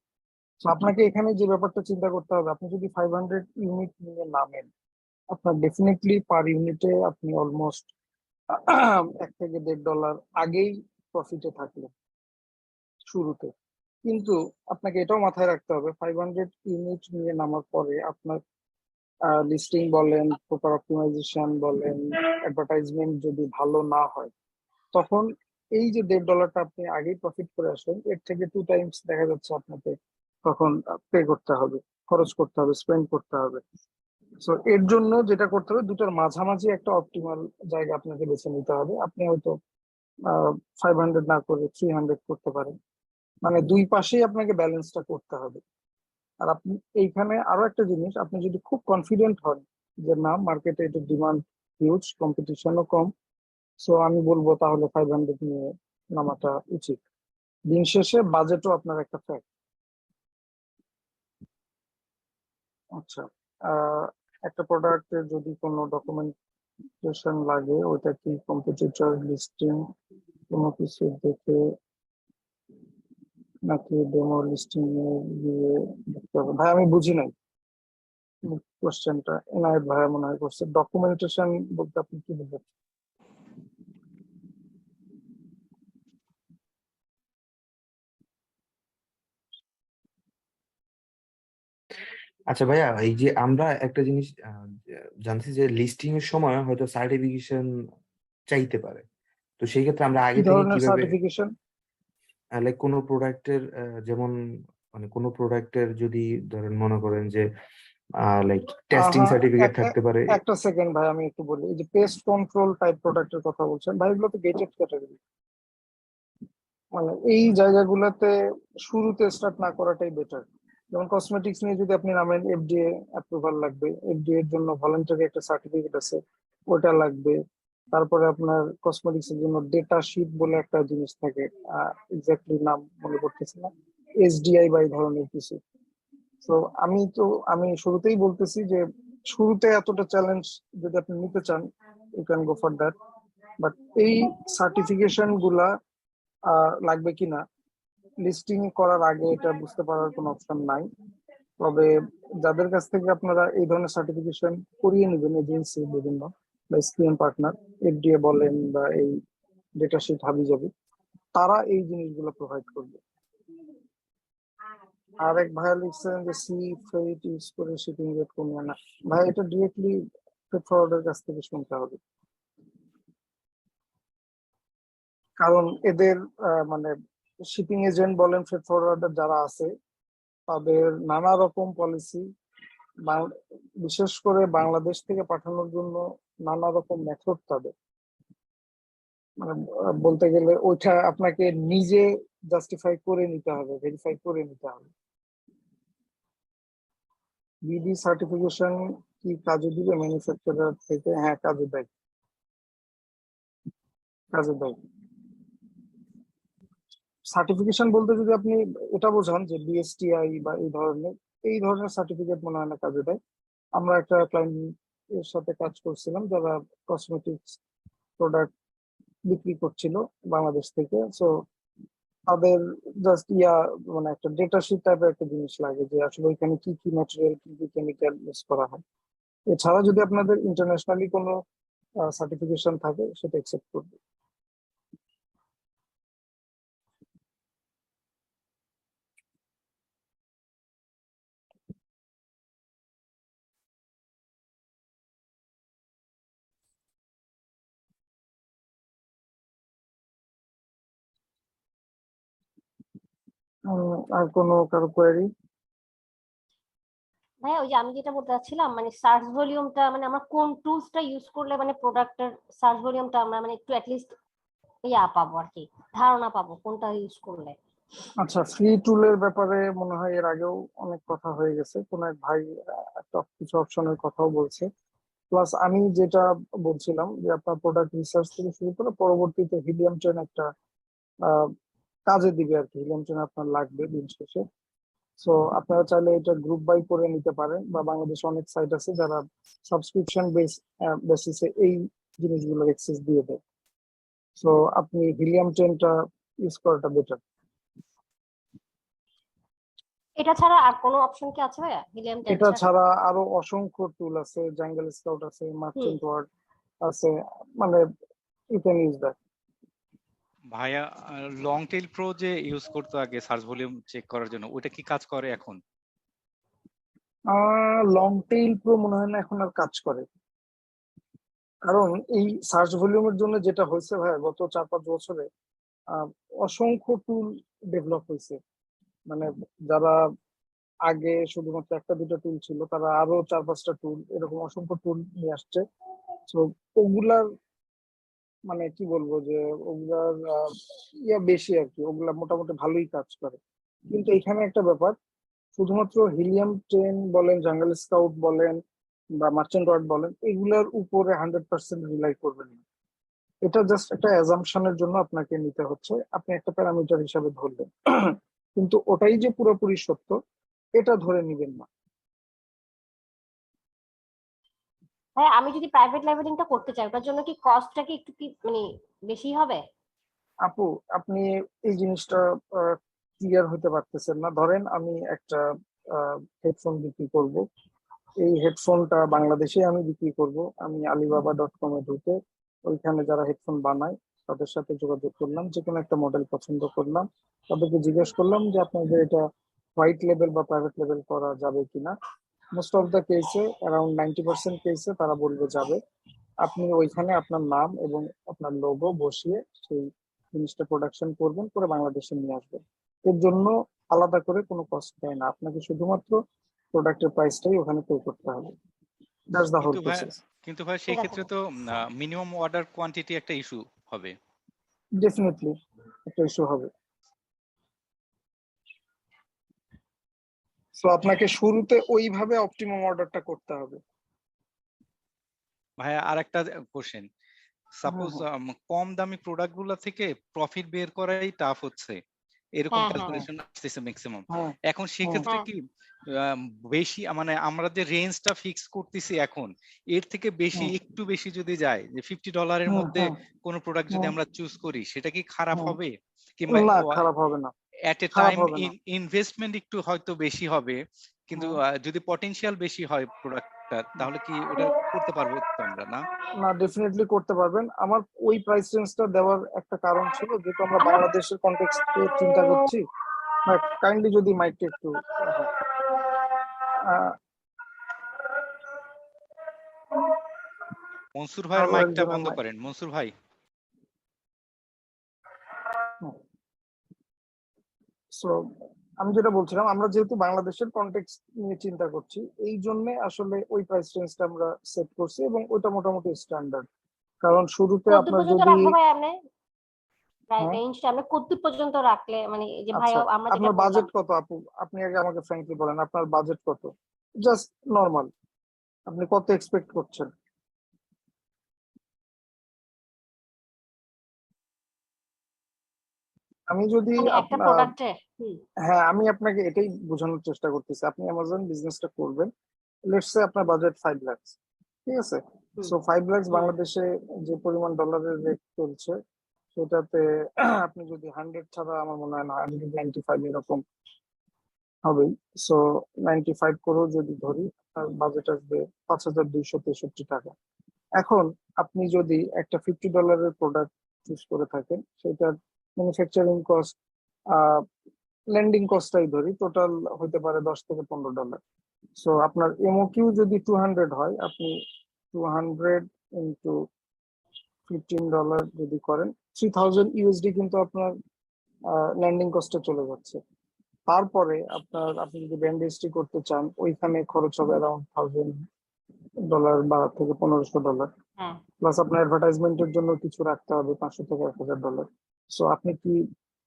তো আপনাকে এখানে যে ব্যাপারটা চিন্তা করতে হবে, আপনি যদি 500 ইউনিট নিয়ে নামেন, আপনার ডেফিনেটলি পার ইউনিটে আপনি অলমোস্ট $1 থেকে $1.5 আগেই প্রফিটে থাকলেন শুরুতে। কিন্তু আপনাকে এটাও মাথায় রাখতে হবে 500 ইউনিট নিয়ে নামার পরে আপনার লিস্টিং বলেন, প্রপার অপটিমাইজেশন বলেন, অ্যাডভার্টাইজমেন্ট যদি ভালো না হয়, তখন এই যে $1.5টা আপনি আগেই প্রফিট করে আসলেন এর থেকে 2 টাইমস দেখা যাচ্ছে আপনাকে তখন পে করতে হবে, খরচ করতে হবে, স্পেন্ড করতে হবে। সো এর জন্য যেটা করতে হবে, দুটোর মাঝামাঝি একটা অপটিমাল জায়গা আপনাকে বেছে নিতে হবে। আপনি হয়তো 500 না করে 300 করতে পারেন, মানে দুই পাশেই আপনাকে ব্যালেন্সটা করতে হবে। আর আপনি এইখানে আরো একটা জিনিস, আপনি যদি খুব কনফিডেন্ট হন যে না মার্কেটে এটার ডিমান্ড হিউজ, কম্পিটিশনও কম, সো আমি বলবো তাহলে 500 নিয়ে নামাটা উচিত। দিন শেষে বাজেটও আপনার একটা ফ্যাক্ট। আচ্ছা, আহ, একটা প্রোডাক্টের যদি কোনো ডকুমেন্টেশন লাগে, ওইটা কি কম্পিটিটর লিস্টিং কোনো কিছু দেখে নাকি ডেমো লিস্টিং এ গিয়ে দেখতে হবে? ভাই আমি বুঝি নাই কোশ্চেনটা, এনায়েত ভাই মনে হয় করছে। ডকুমেন্টেশন বলতে আপনি কি বুঝেন? আচ্ছা ভাইয়া, এই যে আমরা একটা জিনিস জানছি যে লিস্টিং এর সময় হয়তো সার্টিফিকেশন চাইতে পারে, তো সেই ক্ষেত্রে আমরা কি আগে থেকে ধরনের কিভাবে সার্টিফিকেশন? লাইক কোনো প্রোডাক্টের যেমন মানে কোনো প্রোডাক্টের যদি ধরেন মনে করেন যে লাইক টেস্টিং আহা, সার্টিফিকেট থাকতে পারে। একটা সেকেন্ড ভাই আমি একটু বলি। এই যে পেস্ট কন্ট্রোল টাইপ প্রোডাক্টের কথা বলছেন ভাই, এগুলো তো গেটেড ক্যাটাগরি, মানে এই জায়গাগুলোতে শুরুতে স্টার্ট না করাটাই বেটার। যেমন কসমেটিক্স নিয়ে যদি আপনি নামেন, এফডিএ অ্যাপ্রুভাল লাগবে, এফডিএ এর জন্য ভলেন্টারি একটা সার্টিফিকেট আছে, ওটা লাগবে। তারপরে আপনার কসমেটিক্স এর জন্য ডেটা শিট বলে একটা জিনিস থাকে, এক্স্যাক্টলি নাম মনে করতেছি না, এসডিআই বা এই ধরনের কিছু। তো আমি শুরুতেই বলতেছি যে শুরুতে এতটা চ্যালেঞ্জ যদি আপনি নিতে চান, you can go for that. But এই সার্টিফিকেশন গুলা লাগবে কিনা লিস্টিং করার আগে এটা বুঝতে পারার কোনো অপশন নাই। তবে যাদের কাছ থেকে আপনারা এই ধরনের সার্টিফিকেশন করিয়ে নেবেন, এজেন্সি বিভিন্ন বা এসপিএম পার্টনার, এফডিএ বলেন বা এই ডেটা শিট হাবি যাবে, তারা এই জিনিসগুলো প্রোভাইড করবে। আর এক ভাইয়া লিখছেন যে সি ফ্রেট ইউজ করে শিপিং রেট কমিয়ে না। ভাই এটা ডিরেক্টলি ফ্রেট ফরওয়ার্ডার কাছ থেকে শুনতে হবে, কারণ এদের মানে শিপিং এজেন্ট বলেন, ফ্রেট ফরওয়ার্ডার যারা আছে তাদের নানা রকম পলিসি, বিশেষ করে বাংলাদেশ থেকে পাঠানোর জন্য নানা রকম মেথড তাদের, মানে বলতে গেলে ওইটা আপনাকে নিজে জাস্টিফাই করে নিতে হবে, ভেরিফাই করে নিতে হবে। বিডি সার্টিফিকেশন কি কাজে দিবে ম্যানুফ্যাকচারার থেকে? হ্যাঁ, কাজে দেয়, কাজে দেয়। সার্টিফিকেশন বলতে যদি আপনি এটা বোঝান যে বিএসটিআই বা এই ধরনের সার্টিফিকেট মনে হয় না কাজে দেয়। আমরা একটা ক্লায়েন্ট এর সাথে কাজ করছিলাম যারা কসমেটিক্স প্রোডাক্ট বিক্রি করছিল বাংলাদেশ থেকে। সো তাদের জাস্ট মানে একটা ডেটা শিট টাইপের একটা জিনিস লাগে যে আসলে ওইখানে কি কি ম্যাটেরিয়াল, কি কি কেমিক্যাল ইউজ করা হয়। এছাড়া যদি আপনাদের ইন্টারন্যাশনালি কোনো সার্টিফিকেশন থাকে সেটা একসেপ্ট করবে। আর কোনো কারো কোয়েরি? ভাইয়া ওই যে আমি যেটা বলতে চাচ্ছিলাম মানে সার্চ ভলিউমটা মানে আমরা কোন টুলসটা ইউজ করলে মানে প্রোডাক্টের সার্চ ভলিউমটা আমরা মানে একটু অ্যাটলিস্ট পাবো আর কি, ধারণা পাবো কোনটা ইউজ করলে। আচ্ছা, ফ্রি টুলের ব্যাপারে মনে হয় এর আগেও অনেক কথা হয়ে গেছে, কোন এক ভাই একটা কিছু অপশনের কথাও বলছে। প্লাস আমি যেটা বলছিলাম যে আপনার প্রোডাক্ট রিসার্চ থেকে শুরু করে পরবর্তীতে হিলিয়াম ট্রেন একটা আহ, কাজে দিবে আর কি, হিলিয়াম ট্রেন আপনার লাগবে দিন শেষে। সো আপনারা চাইলে এটা গ্রুপ বাই করে নিতে পারেন, বা বাংলাদেশে অনেক সাইট আছে যারা সাবস্ক্রিপশন বেসিসে এই জিনিসগুলোর অ্যাক্সেস দিয়ে দেয়। সো আপনি হিলিয়াম ট্রেনটা ইউজ করাটা বেটার। এটা ছাড়া আর কোনো অপশন কি আছে ভাইয়া হিলিয়াম টেন এটা ছাড়া? ছাড়া আরো অসংখ্য টুল আছে, জাঙ্গল স্কাউট আছে, হুম। মার্চেন্ট ওয়ার্ড আছে, মানে ইউ ক্যান ইউজ দ্যাট। ভাইয়া লং টেইল প্রো যে ইউজ করতো আগে সার্চ ভলিউম চেক করার জন্য, ওটা কি কাজ করে এখন? লং টেইল প্রো মনে হয় না এখন আর কাজ করে, কারণ এই সার্চ ভলিউমের জন্য যেটা হয়েছে ভাই গত 4-5 বছরে আহ, অসংখ্য টুল ডেভেলপ হয়েছে। মানে যারা আগে শুধুমাত্র একটা দুটো টুল ছিল, তারা আরো 4-5টা টুল এরকম অসংখ্য টুল নিয়ে আসছে। তো ওগুলার মানে কি বলবো যে ওগুলার বেশি আর কি, ওগুলা মোটামুটি ভালোই কাজ করে। কিন্তু এখানে একটা ব্যাপার, শুধুমাত্র হিলিয়াম ট্রেন বলেন, জাঙ্গল স্কাউট বলেন, বা মার্চেন্ট ওয়ার্ড বলেন, এগুলার উপরে 100% রিলাই করবেন না। এটা জাস্ট একটা অ্যাজাম্পশনের জন্য আপনাকে নিতে হচ্ছে, আপনি একটা প্যারামিটার হিসাবে ধরলেন, কিন্তু ওটাই যে পুরোপুরি সত্য এটা ধরে নিবেন না। ভাই আমি যদি প্রাইভেট লেভেলিংটা করতে চাই ওটার জন্য কি কস্টটা কি একটু কি মানে বেশি হবে? আপু, আপনি এই জিনিসটা ক্লিয়ার হতে পারতেছেন না। ধরেন আমি একটা হেডফোন বিক্রি করব, এই হেডফোনটা বাংলাদেশে আমি বিক্রি করব। আমি alibaba.com-এ ঢুকে ওইখানে যারা হেডফোন বানায় তাদের সাথে যোগাযোগ করলাম, যে কোনো একটা মডেল পছন্দ করলাম, তাদেরকে জিজ্ঞেস করলাম যে আপনাদের এটা হোয়াইট লেভেল বা প্রাইভেট লেভেল করা যাবে কিনা। মোস্ট অফ দ্য কেসে, অ্যারাউন্ড 90% কেসে তারা বলবে যাবে। আপনি ওইখানে আপনার নাম এবং আপনার লোগো বসিয়ে সেই জিনিসটা প্রোডাকশন করবেন, করে বাংলাদেশে নিয়ে আসবেন। এর জন্য আলাদা করে কোনো কস্ট দেয় না, আপনাকে শুধুমাত্র প্রোডাক্টের প্রাইসটাই ওখানে পে করতে হবে। দ্যাটস দ্য হোল কিন্তু ভাই প্রসেস। সেই ঠিক আছে। ক্ষেত্রে তো মিনিমাম অর্ডার কোয়ান্টিটি একটা ইস্যু হবে। ডেফিনেটলি একটা ইস্যু হবে। সো আপনাকে শুরুতে ওইভাবে অপটিমাম অর্ডারটা করতে হবে। ভাইয়া আর একটা কোশ্চেন, সাপোজ হ্যাঁ, কম দামি প্রোডাক্ট গুলা থেকে প্রফিট বের করাই টাফ হচ্ছে, এরকম হ্যাঁ হ্যাঁ ক্যালকুলেশন আসতেছে ম্যাক্সিমাম। হ্যাঁ, এখন হ্যাঁ, সেক্ষেত্রে হ্যাঁ। কি বেশি মানে আমরা যে রেঞ্জটা ফিক্স করতেছি এখন, এর থেকে বেশি হ্যাঁ, একটু বেশি যদি যায়, যে $50 হ্যাঁ, মধ্যে হ্যাঁ, কোনো প্রোডাক্ট যদি হ্যাঁ, আমরা চুজ করি, সেটা কি খারাপ হ্যাঁ। হবে? কিংবা না, খারাপ হবে না, এট এ খারাপ টাইম হবে না। ইনভেস্টমেন্ট একটু হয়তো বেশি হবে, কিন্তু হ্যাঁ, যদি পটেনশিয়াল বেশি হয় প্রোডাক্টটা, তাহলে কি ওটা করতে পারবো তো আমরা, না? না, ডেফিনেটলি করতে পারবেন। আমার ওই প্রাইস রেঞ্জটা দেওয়ার একটা কারণ ছিল, যেহেতু আমরা আমরা বাংলাদেশের কনটেক্সটে চিন্তা করছি। কাইন্ডলি যদি মাইকটা একটু, হ্যাঁ, আহ, মনসুর ভাইয়ের আরো মাইকটা একজনের বন্ধ মাইক। করেন, মনসুর ভাই। সো আমি যেটা বলছিলাম, আমরা যেহেতু বাংলাদেশের কনটেক্সট নিয়ে চিন্তা করছি, এই জন্য আসলে ওই প্রাইস রেঞ্জটা আমরা সেট করছি, এবং ওইটা মোটামুটি স্ট্যান্ডার্ড। কারণ শুরুতে কতদূর আপনার পর্যন্ত যদি, রাখবো ভাই আপনি হ্যাঁ, রেঞ্জটা আমরা কতদূর পর্যন্ত রাখলে মানে এই যে ভাই আচ্ছা, আমরা যেটা আপনার বললাম? বাজেট কত আপু? আপনি আগে আমাকে ফ্র্যাঙ্কলি বলেন, আপনার বাজেট কত? জাস্ট নর্মাল, আপনি কত এক্সপেক্ট করছেন? আমি যদি মানে একটা প্রোডাক্টে হ্যাঁ, আমি আপনাকে এটাই বোঝানোর চেষ্টা করতেছি। আপনি অ্যামাজন বিজনেসটা করবেন, লেটস সে আপনার বাজেট 5 লাখ, ঠিক আছে? হুম সো 5 লাখ হুম বাংলাদেশে যে পরিমাণ ডলারের রেট চলছে, সেটাতে আপনি যদি 100 ছাড়া, আমার মনে হয় না 195 এরকম হবেই। সো 95 করেও যদি ধরি, আপনার বাজেট আসবে 5,263 টাকা। এখন আপনি যদি একটা $50 প্রোডাক্ট চুজ করে থাকেন, সেটার ম্যানুফ্যাকচারিং কস্ট, ল্যান্ডিং কস্টটাই ধরি, টোটাল হতে পারে $10 থেকে $15। সো আপনার এমওকিউ যদি 200 হয়, আপনি 200 ইন্টু $15 যদি করেন, 3000 ইউএসডি কিন্তু আপনার ল্যান্ডিং কস্টে চলে যাচ্ছে। তারপরে আপনি যদি ব্র্যান্ড রেজিস্ট্রি করতে চান, ওইখানে খরচ হবে অ্যারাউন্ড $1000 বা থেকে $1500। হ্যাঁ প্লাস আপনার অ্যাডভার্টাইজমেন্টের জন্য কিছু রাখতে হবে $500 থেকে $1000। সো আপনি কি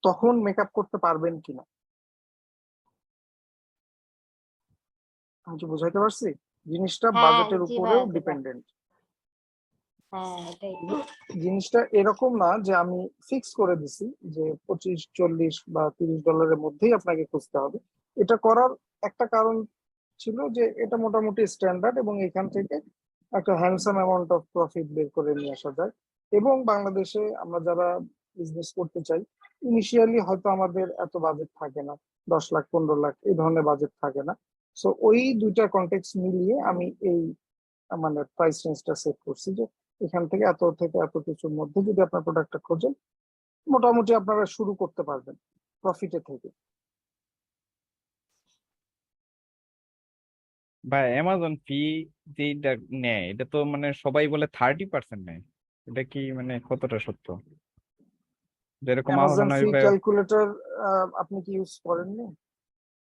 তখন মেকআপ করতে পারবেন কিনা, আমি কি বুঝাইতে পারছি? জিনিসটা হ্যাঁ বাজেটের জি উপরেও ভাইয়া জি ভাইয়া ডিপেন্ডেন্ট। হ্যাঁ এটাই জিনিসটা এরকম না যে আমি ফিক্স করে দিছি যে 25, 40 বা $30 মধ্যেই আপনাকে খুঁজতে হবে। এটা করার একটা কারণ ছিল যে এটা মোটামুটি স্ট্যান্ডার্ড এবং এখান থেকে একটা হ্যান্ডসাম অ্যামাউন্ট অফ প্রফিট বের করে নিয়ে আসা যায়। এবং বাংলাদেশে আমরা যারা বিজনেস করতে চাই, ইনিশিয়ালি হয়তো আমাদের এত বাজেট থাকে না, 10 লাখ 15 লাখ এই ধরনের বাজেট থাকে না। সো ওই দুইটা কন্টেক্সট মিলিয়ে আমি এই মানে প্রাইস রেঞ্জটা সেট করছি যে এখান থেকে এত থেকে এত কিছুর মধ্যে যদি আপনার প্রোডাক্টটা খোঁজেন, মোটামুটি আপনারা শুরু করতে পারবেন প্রফিটে থেকে। বা অ্যামাজন ফি যেটা নেয় এটা তো মানে সবাই বলে 30% নেয়, এটা কি মানে কতটা সত্য? যেরকম অ্যামাজন মনে ফি হয় ভাই, ক্যালকুলেটর আপনি কি ইউজ করেননি?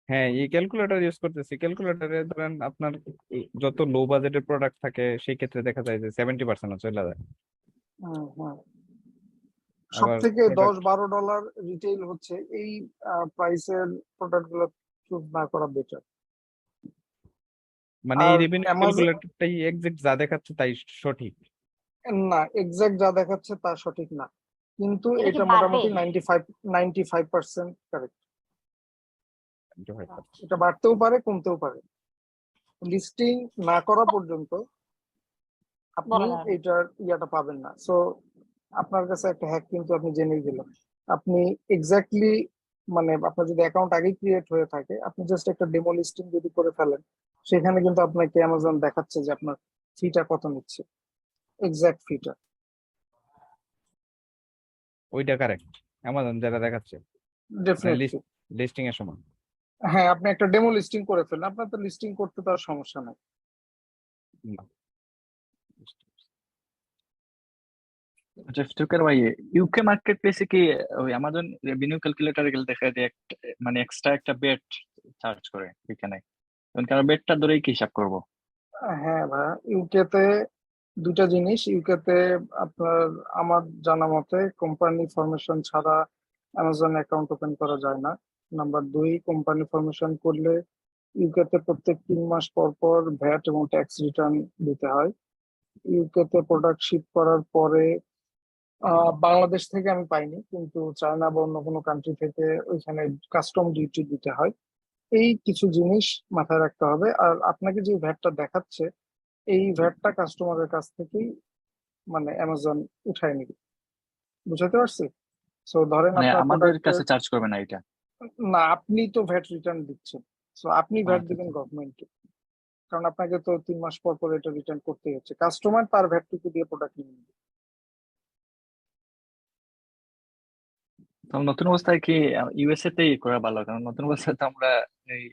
হ্যাঁ এই ক্যালকুলেটর ইউজ করতেছি। ক্যালকুলেটরে ধরেন আপনার যত লো বাজেটের প্রোডাক্ট থাকে সেই ক্ষেত্রে দেখা যায় যে 70% চলে যায়। হুম হুম। সব আবার থেকে প্রোডাক্ট $10-12 রিটেইল হচ্ছে এই প্রাইসের প্রোডাক্ট গুলো চুজ না করা বেটার। মানে এই আর রেভিনিউ অ্যামাজন ক্যালকুলেটরটাই এক্সাক্ট যা দেখাচ্ছে তাই সঠিক। না, এক্সাক্ট যা দেখাচ্ছে তা সঠিক না, কিন্তু এটা কি এটা বাড়বে? মোটামুটি 95% কারেক্ট। আচ্ছা, এটা বাড়তেও পারে কমতেও পারে, লিস্টিং না করা পর্যন্ত আপনি বলা যাবে না। এইটার ইয়াটা পাবেন না। সো আপনার কাছে একটা হ্যাক কিন্তু আপনি জেনেই গেলেন। আপনি এক্স্যাক্টলি মানে আপনার যদি অ্যাকাউন্ট আগেই ক্রিয়েট হয়ে থাকে, আপনি জাস্ট একটা ডেমো লিস্টিং যদি করে ফেলেন, সেখানে কিন্তু আপনাকে অ্যামাজন দেখাচ্ছে যে আপনার ফিটা কত নিচ্ছে, এক্সাক্ট ফিটা। ওইটা কারেক্ট অ্যামাজন যেটা দেখাচ্ছে মানে ডেফিনেটলি। লিস্টিং এর সময়। হ্যাঁ, আপনি একটা ডেমো লিস্টিং করে ফেলেন, আপনার তো লিস্টিং করতে তো আর সমস্যা নাই। না। আচ্ছা ফিরোজের ভাই, ইউকে মার্কেট প্লেসে কি ওই অ্যামাজন রেভিনিউ ক্যালকুলেটরে গেলে দেখা যায় মানে এক্সট্রা একটা বেট চার্জ করে এখানে, কারণ বেটটা ধরেই কি হিসাব করবো? হ্যাঁ ভাইয়া, ইউকেতে দুটা জিনিস। ইউকেতে আপনার আমার জানা মতে কোম্পানি ফরমেশন ছাড়া অ্যামাজন অ্যাকাউন্ট ওপেন করা যায় না। নাম্বার 2, কোম্পানি ফরমেশন করলে ইউকেতে প্রত্যেক 3 মাস পর পর ভ্যাট এবং ট্যাক্স রিটার্ন দিতে হয়। ইউকেতে প্রোডাক্ট শিপ করার পরে বাংলাদেশ থেকে আমি পাইনি, কিন্তু চায়না বা অন্য কোনো কান্ট্রি থেকে ওইখানে কাস্টম ডিউটি দিতে হয়। এই কিছু জিনিস মাথায় রাখতে হবে। আর আপনাকে যে ভ্যাটটা দেখাচ্ছে, এই ভ্যাটটা কাস্টমারের কাছ থেকেই মানে অ্যামাজন উঠায় নিবে। বুঝতে পারছি? সো ধরেন মানে আপনার আমাদের প্রোডাক্টের, কাছে চার্জ করবে না এটা? না আপনি তো ভ্যাট রিটার্ন দিচ্ছেন, সো আপনি ভ্যাট আচ্ছা দিবেন আচ্ছা। গভর্নমেন্টকে, কারণ আপনাকে তো 3 মাস পর পর এটা রিটার্ন করতেই হচ্ছে। কাস্টমার তার ভ্যাটটুকু দিয়ে প্রোডাক্ট নিয়ে নেবে। তো নতুন অবস্থায় কি ইউএসএ তেই করা ভালো? কারণ নতুন অবস্থায় তো আমরা এই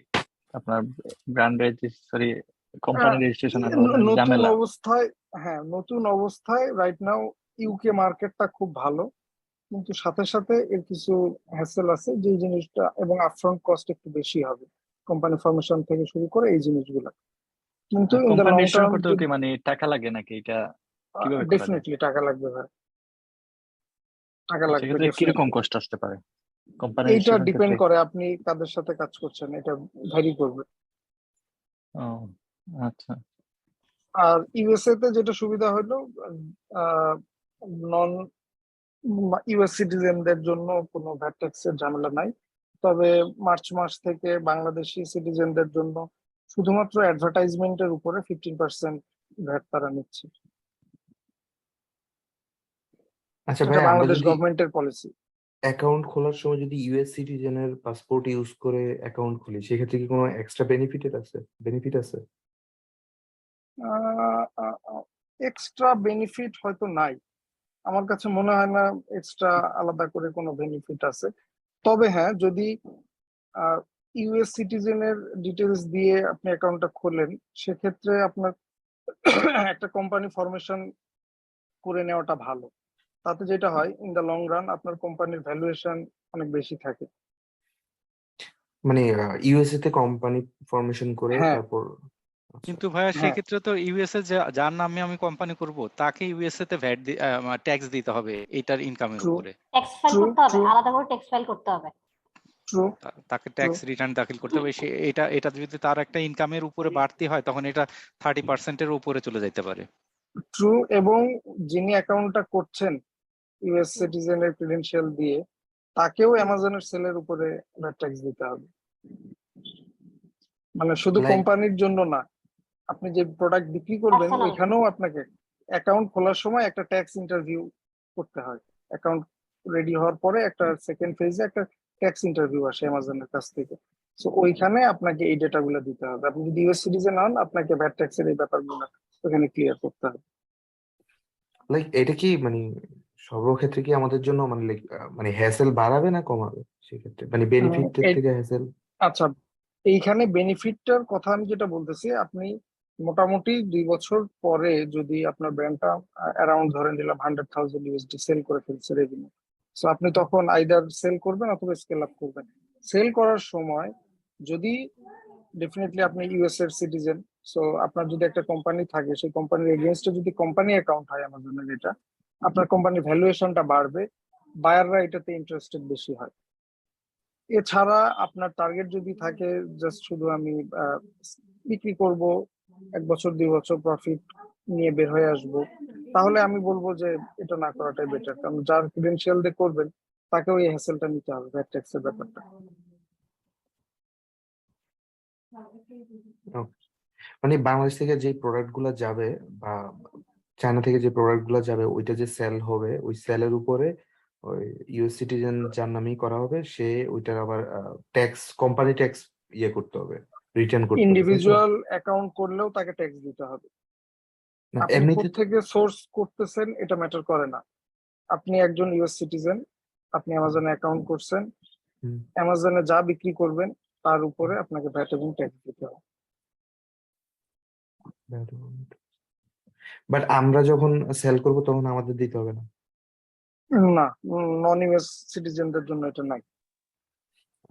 আপনার ব্র্যান্ড রেজিস্ট্রি, কোম্পানি আহ, রেজিস্ট্রেশনের নতুন ঝামেলা। অবস্থায়, হ্যাঁ নতুন অবস্থায় রাইট নাও ইউকে মার্কেটটা খুব ভালো, কিন্তু সাথে সাথে এর কিছু হ্যাসেল আছে যে জিনিসটা, এবং আপফ্রন্ট কস্ট একটু বেশি হবে কোম্পানি ফরমেশন থেকে শুরু করে এই জিনিসগুলো। কিন্তু in the company long registration term করতেও কি মানে টাকা লাগে নাকি? এটা কিভাবে করা যায়? ডেফিনেটলি টাকা লাগবে ভাই, টাকা লাগবে সেক্ষেত্রে কিরকম ডেফিনেটলি। কষ্ট আসতে পারে কোম্পানি এইটা রেজিস্ট্রেশন ডিপেন্ড ক্ষেত্রে? করে আপনি কাদের সাথে কাজ করছেন, এটা ভ্যারি করবে। ও আচ্ছা। আর ইউএসএ তে যেটা সুবিধা হলো, নন ইউএস সিটিজেনদের জন্য কোনো ভ্যাট ট্যাক্সের ঝামেলা নাই। তবে মার্চ মাস থেকে বাংলাদেশি সিটিজেনদের জন্য শুধুমাত্র অ্যাডভার্টাইজমেন্টের উপরে 15% ভ্যাট তারা নিচ্ছে। আচ্ছা এটা ভাই, আমরা বাংলাদেশ যদি গভর্নমেন্টের পলিসি। অ্যাকাউন্ট খোলার সময় যদি ইউএস সিটিজেনের পাসপোর্ট ইউজ করে অ্যাকাউন্ট খুলি, সেক্ষেত্রে কি কোনো এক্সট্রা বেনিফিট আছে? এক্সট্রা বেনিফিট হয়তো নাই, আমার কাছে মনে হয় না এক্সট্রা আলাদা করে কোনো বেনিফিট আছে। তবে হ্যাঁ, যদি ইউএস সিটিজেনের ডিটেলস দিয়ে আপনি অ্যাকাউন্টটা খোলেন, সেক্ষেত্রে আপনার একটা কোম্পানি ফরমেশন করে নেওয়াটা ভালো। তাতে যেটা হয়, ইন দ্য লং রান আপনার কোম্পানির ভ্যালুয়েশন অনেক বেশি থাকে। মানে ইউএসএ তে কোম্পানি ফরমেশন করে হ্যাঁ তারপর। আচ্ছা। কিন্তু ভাইয়া হ্যাঁ সেক্ষেত্রে তো ইউএসএ যার নামে আমি কোম্পানি করব তাকে ইউএসএ তে ভ্যাট ট্যাক্স দিতে হবে এটার ইনকামের ট্রু উপরে। ট্যাক্স ফাইল ট্রু করতে হবে, ট্রু আলাদা করে ট্যাক্স ফাইল করতে হবে। ট্রু তাকে ট্রু ট্যাক্স রিটার্ন দাখিল করতে হবে। সে এটা যদি তার একটা ইনকামের উপরে বাড়তি হয় তখন এটা 30% উপরে চলে যেতে পারে। ট্রু। এবং যিনি অ্যাকাউন্টটা করছেন ইউএস সিটিজেনের ক্রেডেনশিয়াল দিয়ে, তাকেও অ্যামাজনের সেলের উপরে ভ্যাট ট্যাক্স দিতে হবে। মানে শুধু লাইক কোম্পানির জন্য না, আপনি যে প্রোডাক্ট বিক্রি করবেন পার্সোনাল। ওইখানেও আপনাকে অ্যাকাউন্ট খোলার সময় একটা ট্যাক্স ইন্টারভিউ করতে হয়। অ্যাকাউন্ট রেডি হওয়ার পরে একটা সেকেন্ড ফেজে একটা ট্যাক্স ইন্টারভিউ আসে অ্যামাজনের কাছ থেকে। সো ওইখানে আপনাকে এই ডেটাগুলো দিতে হবে। আপনি যদি ইউএস সিটিজেন হন, আপনাকে ভ্যাট ট্যাক্সের এই ব্যাপারগুলো ওখানে ক্লিয়ার করতে হবে। এটা কি মানে সর্বক্ষেত্রে কি আমাদের জন্য মানে লাইক মানে হ্যাসেল বাড়াবে না কমাবে সেক্ষেত্রে, মানে বেনিফিটের থেকে হ্যাসেল? আচ্ছা, এইখানে বেনিফিটটার কথা আমি যেটা বলতেছি, আপনি মোটামুটি 2 বছর পরে যদি আপনার ব্র্যান্ডটা অ্যারাউন্ড ধরে নিলাম 100,000 USD সেল করে ফেলছে রেভিনিউ, সো আপনি তখন আইদার সেল করবেন অথবা স্কেল আপ করবেন। সেল করার সময় যদি ডেফিনেটলি আপনি ইউএস এর সিটিজেন, সো আপনার যদি একটা কোম্পানি থাকে, সেই কোম্পানির এগেনস্টে যদি কোম্পানি অ্যাকাউন্ট হয় অ্যামাজনের, এটা আপনার কোম্পানির ভ্যালুয়েশনটা বাড়বে, বায়াররা এটাতে ইন্টারেস্টেড বেশি হয়। এছাড়া আপনার টার্গেট যদি থাকে জাস্ট শুধু আমি বিক্রি করব, 1 বছর 2 বছর প্রফিট নিয়ে বের হয়ে আসব, তাহলে আমি বলবো যে এটা না করাটাই বেটার। কারণ যার ক্রেডেনশিয়াল দিয়ে করবেন তাকেও এই হ্যাসেলটা নিতে হবে, ভ্যাট ট্যাক্সের ব্যাপারটা। Okay. মানে বাংলাদেশ থেকে যে প্রোডাক্ট গুলা যাবে বা চায়না থেকে যে প্রোডাক্ট গুলা যাবে ওইটা যে সেল হবে ওই সেলের উপরে ওই ইউএস সিটিজেন যার নামেই করা হবে সে ওইটার আবার ট্যাক্স, কোম্পানি ট্যাক্স ইয়ে করতে হবে, রিটার্ন করতে হবে, তাই তো? ইন্ডিভিজুয়াল অ্যাকাউন্ট করলেও তাকে ট্যাক্স দিতে হবে। না আপনি এমনিতে কোত্থেকে সোর্স করতেছেন এটা ম্যাটার করে না। আপনি একজন ইউএস সিটিজেন, আপনি অ্যামাজনে অ্যাকাউন্ট করছেন, অ্যামাজনে যা বিক্রি করবেন তার উপরে আপনাকে ভ্যাট এবং ট্যাক্স দিতে হবে। বাট আমরা যখন সেল করব তখন আমাদের দিতে হবে না? না, নন ইউএস সিটিজেনদের জন্য এটা নাই।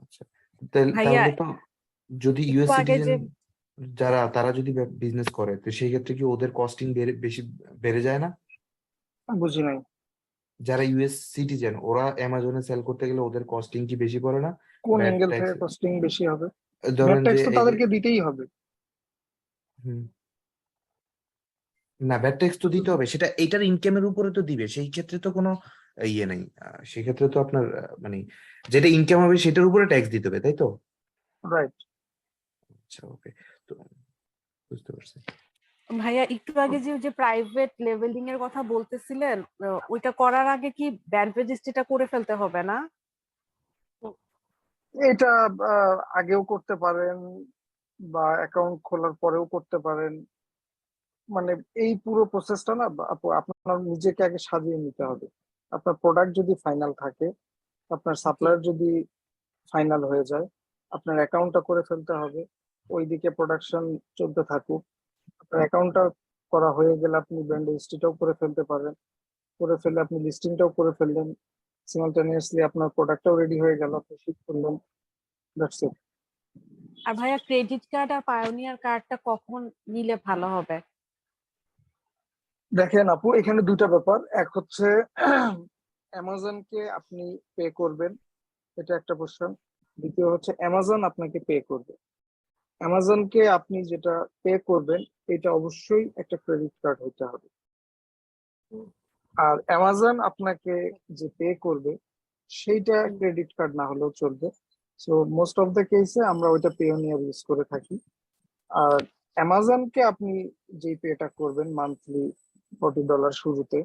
আচ্ছা, ভাইয়া তাহলে তো যদি একটু ইউএস আগে সিটিজেন যে যারা তারা যদি বিজনেস করে তো সেই ক্ষেত্রে কি ওদের কস্টিং বেশি বেড়ে যায় না? বুঝি নাই যারা ইউএস সিটিজেন ওরা অ্যামাজনে সেল করতে গেলে ওদের কস্টিং কি বেশি পড়ে না কোন ভ্যাট অ্যাঙ্গেল ট্যাক্স? থেকে কস্টিং বেশি হবে? ভ্যাট ধরেন যে ট্যাক্স তো এই যে তাদেরকে দিতেই হবে। হুম, না ভ্যাট ট্যাক্স তো দিতে হবে, সেটা এইটার ইনকামের উপরে তো দিবে, সেই ক্ষেত্রে তো কোনো ইয়ে নেই। সেক্ষেত্রে তো আপনার মানে যেটা ইনকাম হবে সেটার উপরে ট্যাক্স দিতে হবে, তাই তো? রাইট। আচ্ছা, ওকে, তো বুঝতে পারছি। ভাইয়া একটু আগে যে প্রাইভেট লেভেলিং এর কথা বলতেছিলেন, ওইটা করার আগে কি ব্র্যান্ড রেজিস্ট্রিটা করে ফেলতে হবে না? এটা আগেও করতে পারেন বা অ্যাকাউন্ট খোলার পরেও করতে পারেন। মানে এই পুরো প্রসেসটা না আপু, আপনার নিজেকে আগে সাজিয়ে নিতে হবে। আপনার প্রোডাক্ট যদি ফাইনাল থাকে, আপনার সাপ্লায়ার যদি ফাইনাল হয়ে যায়, আপনার অ্যাকাউন্টটা করে ফেলতে হবে। ওইদিকে প্রোডাকশন চলতে থাকুক। আপনার অ্যাকাউন্টটা করা হয়ে গেলে আপনি ব্র্যান্ড রেজিস্ট্রিটাও করে ফেলতে পারেন। করে ফেলে আপনি লিস্টিংটাও করে ফেললেন, সিমালটেনিয়াসলি আপনার প্রোডাক্টটাও রেডি হয়ে গেল, আপনি শিপ করলেন। That's it. আর ভাইয়া ক্রেডিট কার্ড আর পায়োনিয়ার কার্ডটা কখন নিলে ভালো হবে? দেখেন আপু, এখানে দুইটা ব্যাপার। এক হচ্ছে অ্যামাজনকে আপনি পে করবেন, এটা একটা কোশ্চেন। দ্বিতীয় হচ্ছে অ্যামাজন আপনাকে পে করবে। অ্যামাজনকে আপনি যেটা পে করবেন এটা অবশ্যই একটা ক্রেডিট কার্ড হতে হবে। আর অ্যামাজন আপনাকে যে পে করবে সেইটা ক্রেডিট কার্ড না হলেও চলবে। সো মোস্ট অফ দ্য কেসে আমরা ওইটা পেওনিয়ার ইউজ করে থাকি। আর অ্যামাজনকে আপনি যে পেটা করবেন মান্থলি $40 শুরুতে,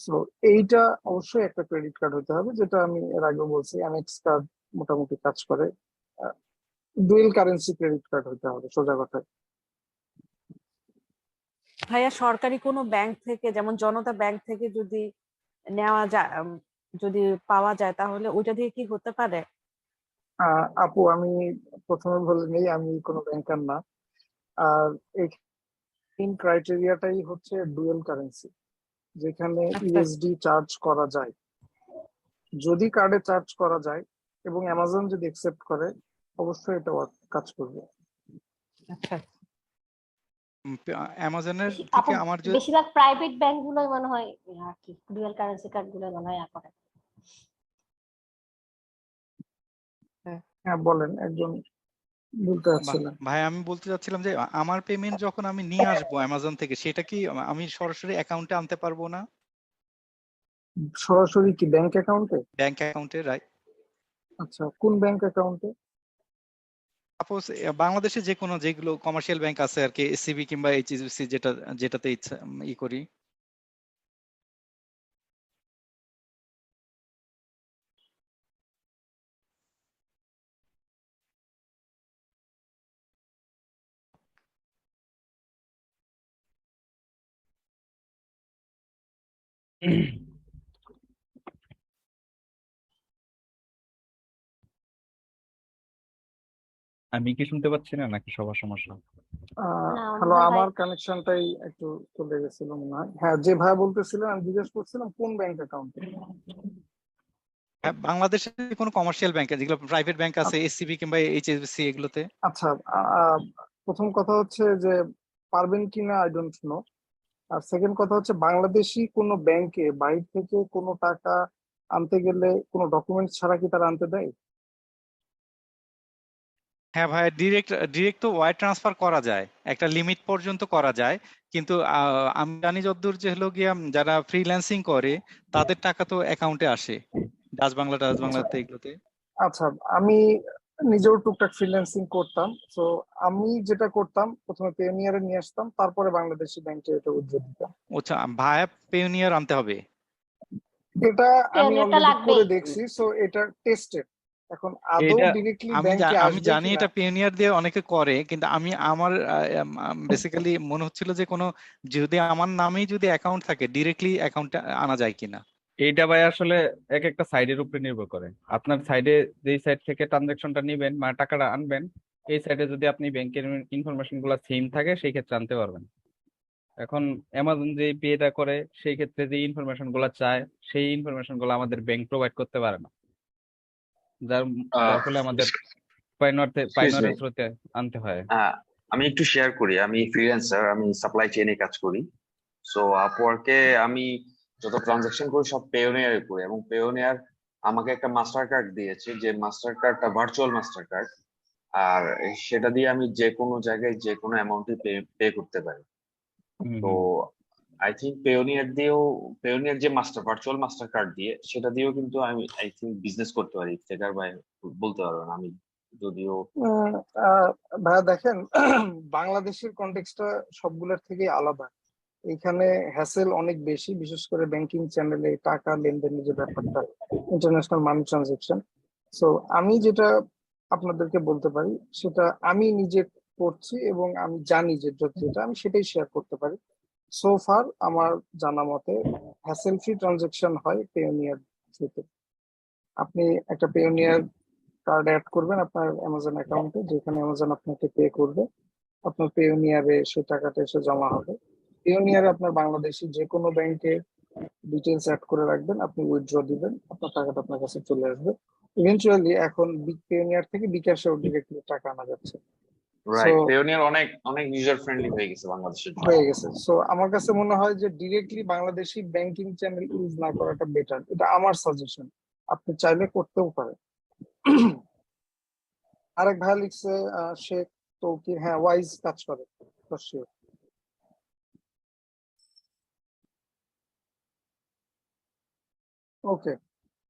সো এইটা অবশ্যই একটা ক্রেডিট কার্ড হতে হবে, যেটা আমি এর আগে বলছি অ্যামেক্স কার্ড মোটামুটি কাজ করে। ডুয়েল কারেন্সি ক্রেডিট কার্ড হতে হবে, সোজা কথা। ভাইয়া সরকারি কোনো ব্যাংক থেকে, যেমন জনতা ব্যাংক থেকে যদি নেওয়া যায়, যদি পাওয়া যায় তাহলে ওইটা দিয়ে কি হতে পারে? আপু, আমি প্রথমে বলে নিই আমি কোনো ব্যাংকার না। আর এই ক্রাইটেরিয়াটাই হচ্ছে ডুয়েল কারেন্সি, যেখানে আচ্ছা ইউএসডি চার্জ করা যায়। যদি কার্ডে চার্জ করা যায় এবং অ্যামাজন যদি অ্যাকসেপ্ট করে অবশ্যই এটা কাজ করবে। আচ্ছা অ্যামাজনের আপু থেকে আমার বেশিরভাগ প্রাইভেট ব্যাংক গুলোই মনে হয় আর কি ডুয়াল কারেন্সি কার্ড গুলো মনে হয় করে। হ্যাঁ বলেন, একজন বলতে চাচ্ছিলেন। ভাই আমি বলতে চাচ্ছিলাম যে আমার পেমেন্ট যখন আমি নিয়ে আসবো অ্যামাজন থেকে, সেটা কি আমি সরাসরি অ্যাকাউন্টে আনতে পারবো না? সরাসরি কি ব্যাংক অ্যাকাউন্টে? ব্যাংক অ্যাকাউন্টে, রাইট? আচ্ছা, কোন ব্যাংক অ্যাকাউন্টে? সাপোজ বাংলাদেশে যে কোনো যেগুলো কমার্শিয়াল ব্যাংক আছে আর কি, এসসিবি কিংবা এইচএসবিসি, যেটাতে ইচ্ছা করি। আমি কি শুনতে পাচ্ছি না নাকি সবার সমস্যা? না হ্যালো, মনে হয় আমার কানেকশনটাই একটু চলে গেছিল মনে হয়। হ্যাঁ, যে ভাই বলতেছিলেন, আমি জিজ্ঞেস করছিলাম কোন ব্যাংক অ্যাকাউন্টে। হ্যাঁ, বাংলাদেশে কোনো কমার্শিয়াল ব্যাংক যেগুলো প্রাইভেট ব্যাংক আছে, এসসিবি কিংবা এইচএসবিসি, এগুলোতে। আচ্ছা, প্রথম কথা হচ্ছে যে পারবেন কিনা আই ডোন্ট নো। আর সেকেন্ড কথা হচ্ছে, বাংলাদেশি কোনো ব্যাংকে বাইরে থেকে কোনো টাকা আনতে গেলে কোনো ডকুমেন্টস ছাড়া কি তারা আনতে দেয়? হ্যাঁ ভাই, ডিরেক্ট তো ওয়ার ট্রান্সফার করা যায়, একটা লিমিট পর্যন্ত করা যায়, কিন্তু আমি জানি যতদূর যে হলো গিয়া যারা ফ্রিল্যান্সিং করে তাদের টাকা তো অ্যাকাউন্টে আসে, ডাচ আচ্ছা বাংলাতে এগুলোতে। আচ্ছা, আমি নিজেও টুকটাক ফ্রিল্যান্সিং করতাম, তো আমি যেটা করতাম প্রথমে পেনিয়ারে নিয়ে আসতাম, তারপরে বাংলাদেশি ব্যাংকে এটা উইথড্র দিতাম। আচ্ছা ভাইয়া, পেওনিয়ার আনতে হবে? এটা আমি পেওনিয়ারটা অলরেডি লাগবেই। করে দেখছি, সো এটা টেস্টেড। এখন আদৌ এটা ডিরেক্টলি আমি ব্যাংকে আমি আসবে জানি কিনা। এটা পেওনিয়ার দিয়ে অনেকে করে, কিন্তু আমার বেসিক্যালি মনে হচ্ছিল যে কোনো, যদি আমার নামেই যদি অ্যাকাউন্ট থাকে, ডিরেক্টলি অ্যাকাউন্টে আনা যায় কিনা। এইটা ভাই আসলে এক একটা সাইডের উপরে নির্ভর করে। আপনার সাইডে যেই সাইড থেকে ট্রানজাকশনটা নিবেন মানে টাকাটা আনবেন, এই সাইডে যদি আপনি ব্যাংকের ইনফরমেশন গুলা সেম থাকে সেই ক্ষেত্রে আনতে পারবেন। এখন অ্যামাজন যে পেটা করে সেই ক্ষেত্রে যে ইনফরমেশন গুলা চায় সেই ইনফরমেশন গুলো আমাদের ব্যাংক প্রোভাইড করতে পারে না, যার যার ফলে আমাদের এক্সকিউজ মি, পাইনওয়ারের থ্রুতে আনতে হয়। আমি একটু শেয়ার করি। আমি ফ্রিল্যান্সার, আমি সাপ্লাই চেইনে কাজ করি। সো আপওয়ার্কে আমি যত ট্রানজাকশন করি সব পেওনিয়ারে করি, এবং পেওনিয়ার আমাকে একটা মাস্টার কার্ড দিয়েছে, যে মাস্টার কার্ডটা ভার্চুয়াল মাস্টার কার্ড। আর সেটা দিয়ে আমি যে কোনো জায়গায় যে কোনো অ্যামাউন্টে পে করতে পারি। হুম তো হুম। আই থিঙ্ক পেওনিয়ার যে ভার্চুয়াল মাস্টার কার্ড দিয়ে, সেটা দিয়েও কিন্তু আমি আই থিঙ্ক বিজনেস করতে পারি। সেটার ভাই বলতে পারবেন, আমি যদিও উম, আহ, ভাইয়া দেখেন, বাংলাদেশের কন্টেক্সটটা সবগুলোর থেকেই আলাদা। এখানে হ্যাসেল অনেক বেশি, বিশেষ করে ব্যাংকিং চ্যানেলে টাকা লেনদেনের যে ব্যাপারটা, ইন্টারন্যাশনাল মানি ট্রানজেকশন। সো আমি যেটা আপনাদেরকে বলতে পারি সেটা আমি নিজে করছি, এবং আমি জানি যে যেটা আমি সেটাই শেয়ার করতে পারি। সো ফার আমার জানা মতে হ্যাসেল ফ্রি ট্রানজেকশন হয় পেওনিয়ার থ্রুতে। আপনি একটা পেওনিয়ার কার্ড অ্যাড করবেন আপনার অ্যামাজন অ্যাকাউন্টে, যেখানে অ্যামাজন আপনাকে পে করবে, আপনার পেওনিয়ারে সে টাকাটা এসে জমা হবে। পেওনিয়ারে আপনার বাংলাদেশি যে কোনো ব্যাংকে ডিটেলস অ্যাড করে রাখবেন, আপনি উইথড্র দিবেন, আপনার টাকাটা আপনার কাছে চলে আসবে। ইভেনচুয়ালি এখন পেওনিয়ার থেকে বিকাশেও ডিরেক্টলি টাকা আনা যাচ্ছে। সো রাইট, পেওনিয়ার অনেক অনেক ইউজার ফ্রেন্ডলি হয়ে গেছে বাংলাদেশের জন্য। হয়ে গেছে। সো আমার কাছে মনে হয় যে directly Bangladeshi banking channel use না করাটা বেটার, এটা আমার সাজেশন। আপনি চাইলে করতেও পারেন। আরেক ভাই লিখছে শেখ তৌকির, হ্যাঁ ওয়াইজ কাজ করে for sure। ওকে,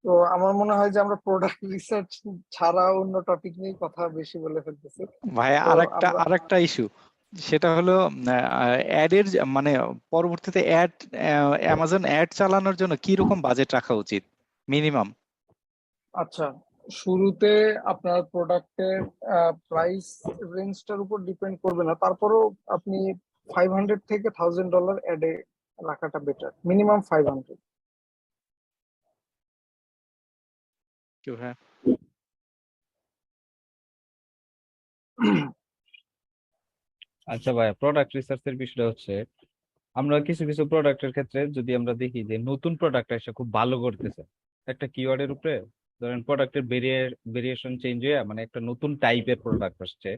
তো আমার মনে হয় যে আমরা প্রোডাক্ট রিসার্চ ছাড়া অন্য টপিক নিয়ে কথা বেশি বলে ফেলতেছি। ভাই তো আরেকটা আমরা আরেকটা ইস্যু, সেটা হলো অ্যাডের মানে পরবর্তীতে অ্যামাজন অ্যাড চালানোর জন্য কি রকম বাজেট রাখা উচিত মিনিমাম? আচ্ছা, শুরুতে আপনার প্রোডাক্টের প্রাইস রেঞ্জটার উপর ডিপেন্ড করবে না, তারপরেও আপনি $500 থেকে $1000 অ্যাডে রাখাটা বেটার, মিনিমাম 500। হ্যাঁ, আচ্ছা ভাই, প্রোডাক্ট রিসার্চের বিষয়টা হচ্ছে আমরা কিছু কিছু প্রোডাক্টের ক্ষেত্রে যদি আমরা দেখি যে নতুন প্রোডাক্ট এসে খুব ভালো করতেছে একটা কিওয়ার্ডের উপরে, ধরেন প্রোডাক্টের ভেরিয়েশন চেঞ্জ হয়ে মানে একটা নতুন টাইপের প্রোডাক্ট আসছে,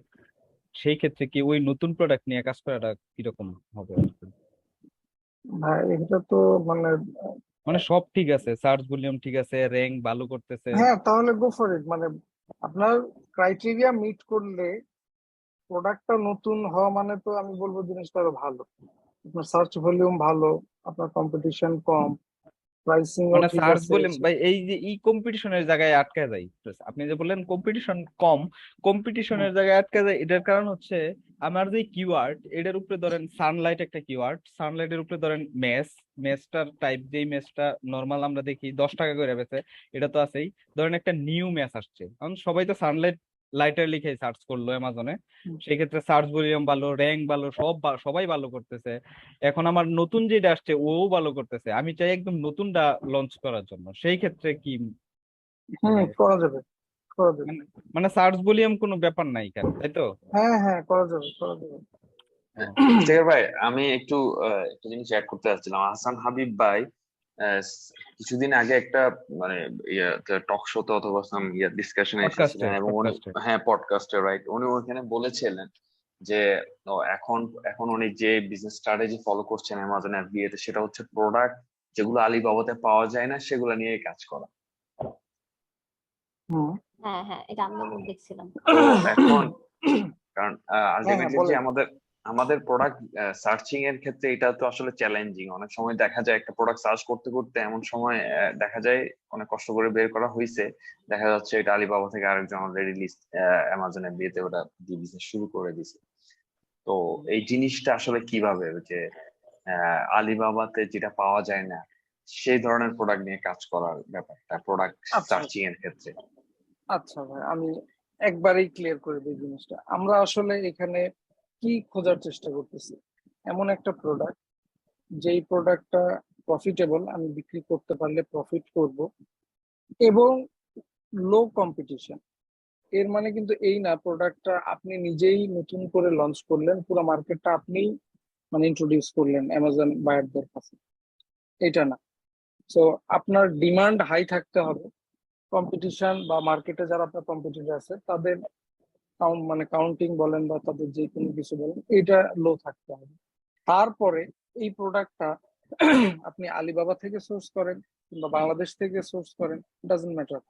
সেই ক্ষেত্রে কি ওই নতুন প্রোডাক্ট নিয়ে কাজ করাটা কিরকম হবে আর কি? ভাই এটা তো মানে মানে সব ঠিক আছে, সার্চ ভলিউম ঠিক আছে, র্যাঙ্ক ভালো করতেছে। হ্যাঁ, তাহলে গো ফর ইট। মানে আপনার ক্রাইটেরিয়া মিট করলে প্রোডাক্টটা নতুন হওয়া মানে তো আমি বলবো জিনিসটা আরো ভালো। আপনার সার্চ ভলিউম ভালো, আপনার কম্পিটিশন কম, প্রাইসিংও মানে ঠিক সার্চ আছে। ভলিউম ভাই, এই যে ই কম্পিটিশনের জায়গায় আটকে যায়, Plus আপনি যে বললেন কম্পিটিশন কম, কম্পিটিশনের জায়গায় আটকে যায়, এটার কারণ হচ্ছে আমার যে কিওয়ার্ড এটার উপরে ধরেন সানলাইট একটা কিওয়ার্ড, সানলাইটের উপরে ধরেন মেসটার টাইপ, যেই মেসটা নর্মাল আমরা দেখি 10 টাকা করে বেচে, এটা তো আছেই। ধরেন একটা নিউ মেস আসছে, কারণ সবাই তো সানলাইট লাইটার লিখে সার্চ করলো অ্যামাজনে, সেই ক্ষেত্রে সার্চ ভলিউম ভালো, র্যাঙ্ক ভালো, সবাই ভালো করতেছে। এখন আমার নতুন যেটা আসছে ও ভালো করতেছে, আমি চাই একদম নতুনটা লঞ্চ করার জন্য, সেই ক্ষেত্রে কি মানে করা যাবে, করা যাবে। মানে মানে সার্চ ভলিউম কোনো ব্যাপার নাই কেন, তাই তো? হ্যাঁ হ্যাঁ, করা যাবে, করা যাবে। হ্যাঁ, ইফতেখার ভাই, আমি একটা জিনিস অ্যাড করতে চাচ্ছিলাম। হাসান হাবিব ভাই কিছুদিন আগে একটা মানে টক শোতে অথবা সাম ডিসকাশনে পডকাস্টে এসেছিলেন, এবং উনি, পডকাস্টে হ্যাঁ পডকাস্টে, রাইট, উনি ওখানে বলেছিলেন যে এখন এখন উনি যে বিজনেস স্ট্র্যাটেজি ফলো করছেন অ্যামাজন FBA তে, সেটা হচ্ছে প্রোডাক্ট যেগুলো আলিবাবাতে পাওয়া যায় না সেগুলো নিয়ে কাজ করা। হুম। হ্যাঁ হ্যাঁ, এটা আমিও দেখছিলাম। তো এখন কারণ হ্যাঁ হ্যাঁ, আলটিমেটলি যে বলেন। আমাদের আমাদের প্রোডাক্ট সার্চিং এর ক্ষেত্রে এটা তো আসলে চ্যালেঞ্জিং। অনেক সময় দেখা যায় একটা প্রোডাক্ট সার্চ করতে করতে এমন সময় দেখা যায় অনেক কষ্ট করে বের করা হয়েছে, দেখা যাচ্ছে এটা আলিবাবা থেকে আরেকজন অলরেডি লিস্ট অ্যামাজনে বিয়েতে ওটা দিয়ে বিজনেস শুরু করে দিছে। তো এই জিনিসটা আসলে কিভাবে যে আলিবাবাতে যেটা পাওয়া যায় না সেই ধরনের প্রোডাক্ট নিয়ে কাজ করার ব্যাপারটা প্রোডাক্ট আচ্ছা সার্চিং এর ক্ষেত্রে। আচ্ছা ভাই, আমি একবারেই ক্লিয়ার করে দিই জিনিসটা। আমরা আসলে এখানে কি খোঁজার চেষ্টা করতেছি? এমন একটা প্রোডাক্ট, যেই প্রোডাক্টটা প্রফিটেবল, আমি বিক্রি করতে পারলে প্রফিট করব, এবং লো কম্পিটিশন। এর মানে কিন্তু এই না প্রোডাক্টটা আপনি নিজেই নতুন করে লঞ্চ করলেন, পুরো মার্কেটটা আপনি মানে ইন্ট্রোডিউস করলেন অ্যামাজন বায়ারদের কাছে, এটা না। সো আপনার ডিমান্ড হাই থাকতে হবে, কম্পিটিশন বা মার্কেটে যারা আপনার কম্পিটিটর আছে তাদের মানে কাউন্টিং বলেন বা তাদের যে কোনো কিছু বলেন, এটা লো থাকতে হবে। তারপরে এই প্রোডাক্টটা আপনি আলিবাবা থেকে সোর্স করেন কিংবা বাংলাদেশ থেকে সোর্স করেন, ডাজন্ট ম্যাটার।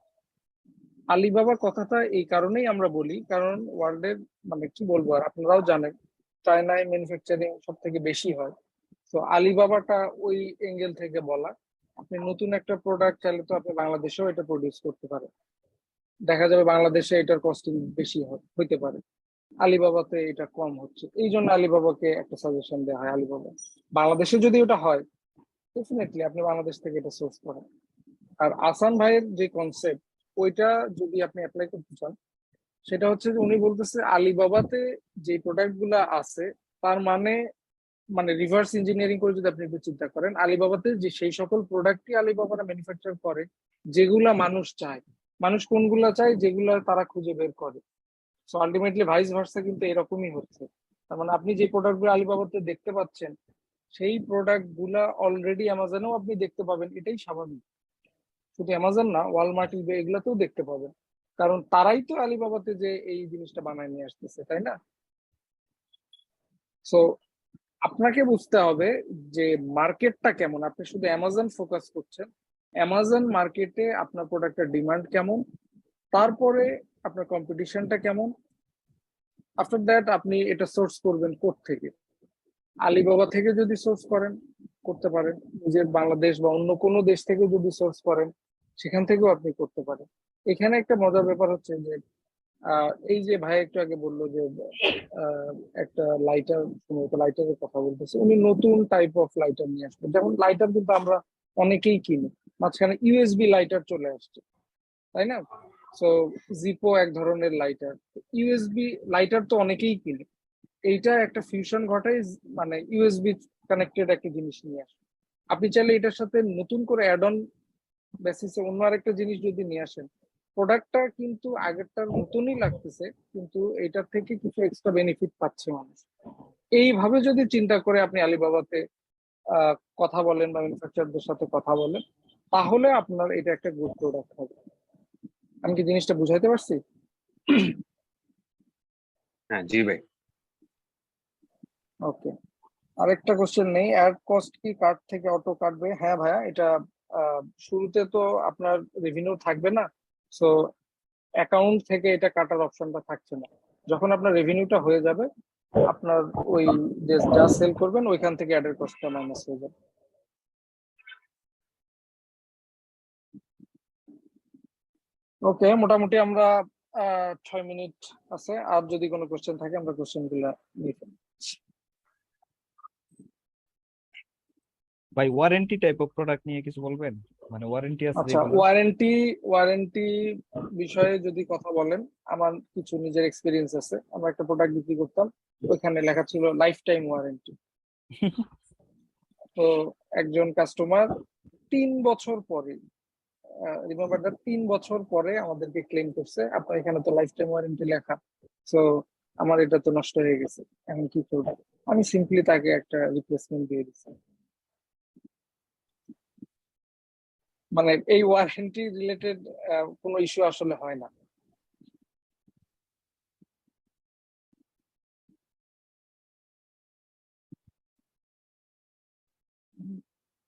আলিবাবা কথাটা এই কারণেই আমরা বলি, কারণ ওয়ার্ল্ডের মানে কি বলবো, আর আপনারাও জানেন চায়নায় ম্যানুফ্যাকচারিং সব থেকে বেশি হয়। তো আলিবাবাটা ওই এঙ্গেল থেকে বলা। আপনি নতুন একটা প্রোডাক্ট চাইলে তো আপনি বাংলাদেশেও এটা প্রডিউস করতে পারেন, দেখা যাবে বাংলাদেশে এটার কস্টিং বেশি হইতে পারে, আলিবাবাতে এটা কম হচ্ছে, এই জন্য আলিবাবাকে একটা সাজেশন দেওয়া হয়। আলিবাবা বাংলাদেশে যদি ওটা হয়, ডেফিনেটলি আপনি বাংলাদেশ থেকে এটা সোর্স করেন। আর আসান ভাইয়ের যে কনসেপ্ট, ওইটা যদি আপনি অ্যাপ্লাই করতে চান, সেটা হচ্ছে যে উনি বলতেছে আলিবাবাতে যে প্রোডাক্ট গুলা আছে, তার মানে মানে রিভার্স ইঞ্জিনিয়ারিং করে যদি আপনি একটু চিন্তা করেন, আলিবাবাতে যে সেই সকল প্রোডাক্টই আলিবাবারা ম্যানুফ্যাকচার করে যেগুলা মানুষ চায়। মানুষ কোনগুলা চায়? যেগুলা তারা খুঁজে বের করে। সো আলটিমেটলি ভাইস ভার্সা কিন্তু এরকমই হচ্ছে। তার মানে আপনি যে প্রোডাক্ট গুলো আলিবাবাতে দেখতে পাচ্ছেন, সেই প্রোডাক্ট গুলা অলরেডি অ্যামাজনেও আপনি দেখতে পাবেন, এটাই স্বাভাবিক। শুধু অ্যামাজন না, ওয়ালমার্ট, ইবে এগুলাতেও দেখতে পাবেন, কারণ তারাই তো আলিবাবাতে যে এই জিনিসটা বানায় নিয়ে আসতেছে, তাই না? সো আপনাকে বুঝতে হবে যে মার্কেটটা কেমন। আপনি শুধু অ্যামাজন ফোকাস করছেন, অ্যামাজন মার্কেটে আপনার প্রোডাক্টের ডিমান্ড কেমন, তারপরে আপনার কম্পিটিশনটা কেমন, আফটার দ্যাট আপনি এটা সোর্স করবেন থেকে। আলিবাবা থেকে যদি সোর্স করেন করতে পারেন, নিজের বাংলাদেশ বা অন্য কোনো দেশ থেকে যদি সোর্স করেন সেখান থেকেও আপনি করতে পারেন। এখানে একটা মজার ব্যাপার হচ্ছে যে এই যে ভাই একটু আগে বললো যে আহ, একটা লাইটার, সম্ভবত লাইটারের কথা বলতেছে, উনি নতুন টাইপ অফ লাইটার নিয়ে আসবেন। যেমন লাইটার কিন্তু আমরা অনেকেই কিনি, মাঝখানে ইউএসবি লাইটার চলে আসছে, তাই না? সো জিপো এক ধরনের লাইটার, ইউএসবি লাইটার তো অনেকেই কিনে। এইটা একটা ফিউশন ঘটায়, মানে ইউএসবি কানেক্টেড একটা জিনিস নিয়ে আসে। আপনি চাইলে এটার সাথে নতুন করে অ্যাড অন বেসিসে অন্য আরেকটা জিনিস যদি নিয়ে আসেন, প্রোডাক্টটা কিন্তু আগেরটার মতনই লাগতেছে, কিন্তু এটার থেকে কিছু এক্সট্রা বেনিফিট পাচ্ছে মানুষ। এইভাবে যদি চিন্তা করে আপনি আলিবাবাতে কথা বলেন বা ম্যানুফ্যাকচারদের সাথে কথা বলেন, তাহলে আপনার এটা একটা গুড প্রোডাক্ট হবে। আমি কি জিনিসটা বুঝাইতে পারছি? হ্যাঁ জি ভাই। ওকে, আরেকটা কোশ্চেন নেই, অ্যাড কস্ট কি কার্ড থেকে অটো কাটবে? হ্যাঁ ভাইয়া, এটা শুরুতে তো আপনার রেভিনিউ থাকবে না, সো অ্যাকাউন্ট থেকে এটা কাটার অপশনটা থাকছে না। যখন আপনার রেভিনিউটা হয়ে যাবে, আপনার ওই যে যা সেল করবেন ওইখান থেকে অ্যাডের কস্টটা মাইনাস হয়ে যাবে। ওকে, মোটামুটি আমরা 6 মিনিট আছে, আর যদি কোনো কোশ্চেন থাকে আমরা কোশ্চেন গুলা নিয়ে ফেলবো। ভাই ওয়ারেন্টি টাইপ অফ প্রোডাক্ট নিয়ে কিছু বলবেন? মানে ওয়ারেন্টি আছে আচ্ছা, যেগুলো। ওয়ারেন্টি বিষয়ে যদি কথা বলেন, আমার কিছু নিজের এক্সপিরিয়েন্স আছে। আমরা একটা প্রোডাক্ট বিক্রি করতাম, ওইখানে লেখা ছিল লাইফ টাইম ওয়ারেন্টি। তো একজন কাস্টমার 3 বছর পরে, রিমেম্বার দ্যাট, 3 বছর পরে আমাদেরকে ক্লেম করছে আপনার এখানে তো লাইফ টাইম ওয়ারেন্টি লেখা, তো আমার এটা তো নষ্ট হয়ে গেছে, এখন কি করবো? আমি সিম্পলি তাকে একটা রিপ্লেসমেন্ট দিয়ে দিচ্ছি। মানে এই ওয়ারেন্টি রিলেটেড কোনো ইস্যু আসলে হয় না।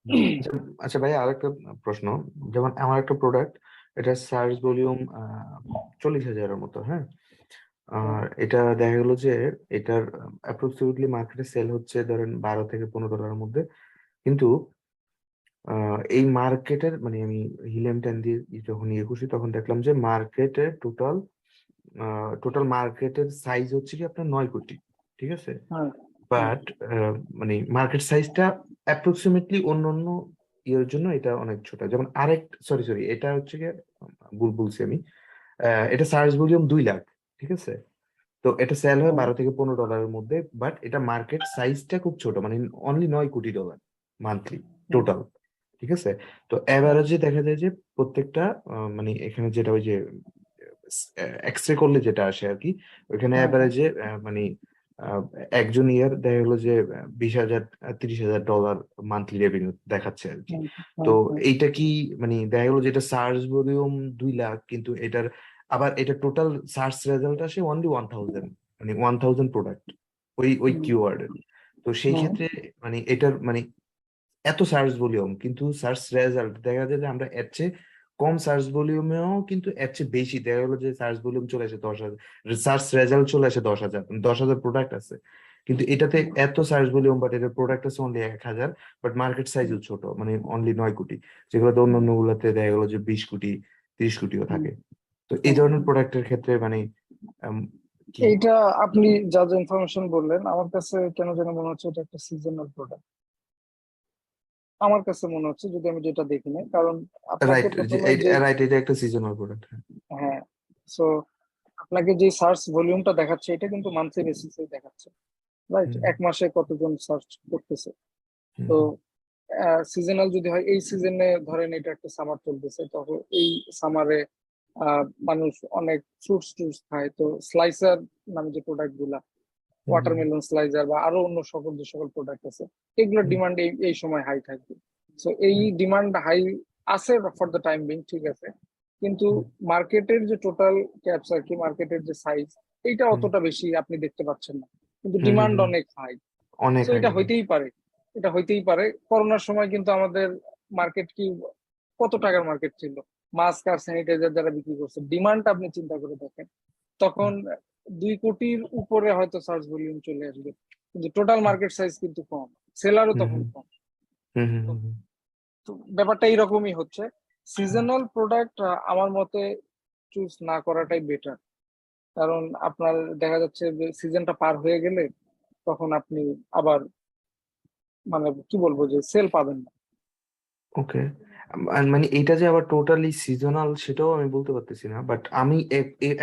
আচ্ছা আচ্ছা ভাই, আরেকটা প্রশ্ন। যেমন আমার একটা প্রোডাক্ট, এটা সার্চ ভলিউম 40,000-এর মতো, হ্যাঁ। আর এটা দেখা গেল যে এটার অ্যাপ্রক্সিমেটলি মার্কেটে সেল হচ্ছে ধরেন $12 থেকে $15 মধ্যে। কিন্তু এই মার্কেটের মানে আমি হিলিয়াম 10 দিয়ে যখন ইয়ে করছি তখন দেখলাম যে মার্কেটের টোটাল মার্কেটের সাইজ হচ্ছে কি আপনার 9 কোটি, ঠিক আছে। হ্যাঁ, বাট মানে মার্কেট সাইজটা অ্যাপ্রক্সিমেটলি অন্য অন্য ইয়ের জন্য এটা অনেক ছোট। যেমন সরি এটা হচ্ছে গিয়ে বলছি আমি, এটা সার্চ ভলিউম 2 লাখ, ঠিক আছে। তো এটা সেল হয় $12 থেকে $15 মধ্যে, বাট এটা মার্কেট সাইজটা খুব ছোট, মানে অনলি $9 কোটি মান্থলি টোটাল, ঠিক আছে। তো অ্যাভারেজে দেখা যায় যে প্রত্যেকটা মানে এখানে যেটা ওই যে এক্সরে করলে যেটা আসে আর কি, ওইখানে অ্যাভারেজে মানে আহ, একজন ইয়ার দেখা গেলো যে 20,000 $30,000 মান্থলি রেভিনিউ দেখাচ্ছে আর কি। তো এইটা কি মানে দেখা গেলো যে এটা সার্চ ভলিউম 2 লাখ, কিন্তু এটার আবার এটা টোটাল সার্চ রেজাল্ট আসে অনলি 1,000, মানে 1,000 প্রোডাক্ট ওই কিওয়ার্ডের। তো সেই ক্ষেত্রে মানে এটার মানে এত সার্চ ভলিউম কিন্তু সার্চ রেজাল্ট দেখা যায় যে আমরা এর চেয়ে কম সার্চ ভলিউমেও কিন্তু এর চেয়ে বেশি দেখা গেলো যে সার্চ ভলিউম চলে আসে 10,000, সার্চ রেজাল্ট চলে আসে 10,000 প্রোডাক্ট আছে, কিন্তু এটাতে এত সার্চ ভলিউম বাট এটার প্রোডাক্ট আছে অনলি 1,000, বাট মার্কেট সাইজও ছোট, মানে অনলি 9 কোটি, যেগুলোতে অন্য অন্য গুলাতে দেখা গেলো যে 20 কোটি 30 কোটিও থাকে। তো এই ধরনের প্রোডাক্টের ক্ষেত্রে মানে কি এইটা আপনি যা যা ইনফরমেশন বললেন, আমার কাছে কেন যেন মনে হচ্ছে এটা একটা সিজনাল প্রোডাক্ট। আমার কাছে মনে হচ্ছে, যদি আমি যেটা দেখি না, কারণ আপনাকে রাইট প্রথমে যে, রাইট এটা একটা সিজনাল প্রোডাক্ট। হ্যাঁ, সো আপনাকে যে সার্চ ভলিউমটা দেখাচ্ছে এটা কিন্তু মান্থলি বেসিসে দেখাচ্ছে, রাইট? এক মাসে কতজন সার্চ করতেছে। তো সিজনাল যদি হয়, এই সিজনে ধরেন এটা একটা সামার চলতেছে, তখন এই সামারে মানুষ অনেক ফ্রুটস টুটস খায়, তো স্লাইসার নামে যে প্রোডাক্ট গুলা, ওয়াটারমেলন স্লাইসার বা আরো অন্য সকল যে সকল প্রোডাক্ট আছে, এগুলোর ডিমান্ড এই সময় হাই থাকবে। সো এই ডিমান্ড হাই আছে ফর দ্য টাইম বিং, ঠিক আছে, কিন্তু মার্কেটের যে টোটাল ক্যাপস আর কি, মার্কেটের যে সাইজ, এইটা অতটা বেশি আপনি দেখতে পাচ্ছেন না, কিন্তু ডিমান্ড অনেক হাই। অনেক তো এটা হইতেই পারে, এটা হইতেই পারে। করোনার সময় কিন্তু আমাদের মার্কেট কি, কত টাকার মার্কেট ছিল, মাস্ক আর স্যানিটাইজার যারা বিক্রি করছে, ডিমান্ড আপনি চিন্তা করে দেখেন, তখন 2 কোটির উপরে হয়তো সার্চ ভলিউম চলে আসবে, কিন্তু টোটাল মার্কেট সাইজ কিন্তু কম, সেলারও তখন কম। তো ব্যাপারটা এইরকমই হচ্ছে। সিজনাল প্রোডাক্ট আমার মতে চুজ না করাটাই বেটার, কারণ আপনার দেখা যাচ্ছে যে সিজনটা পার হয়ে গেলে তখন আপনি আবার মানে কি বলবো যে সেল পাবেন না। ওকে, মানে এটা যে আবার টোটালি সিজনাল সেটাও আমি বলতে পারতেছি না, বাট আমি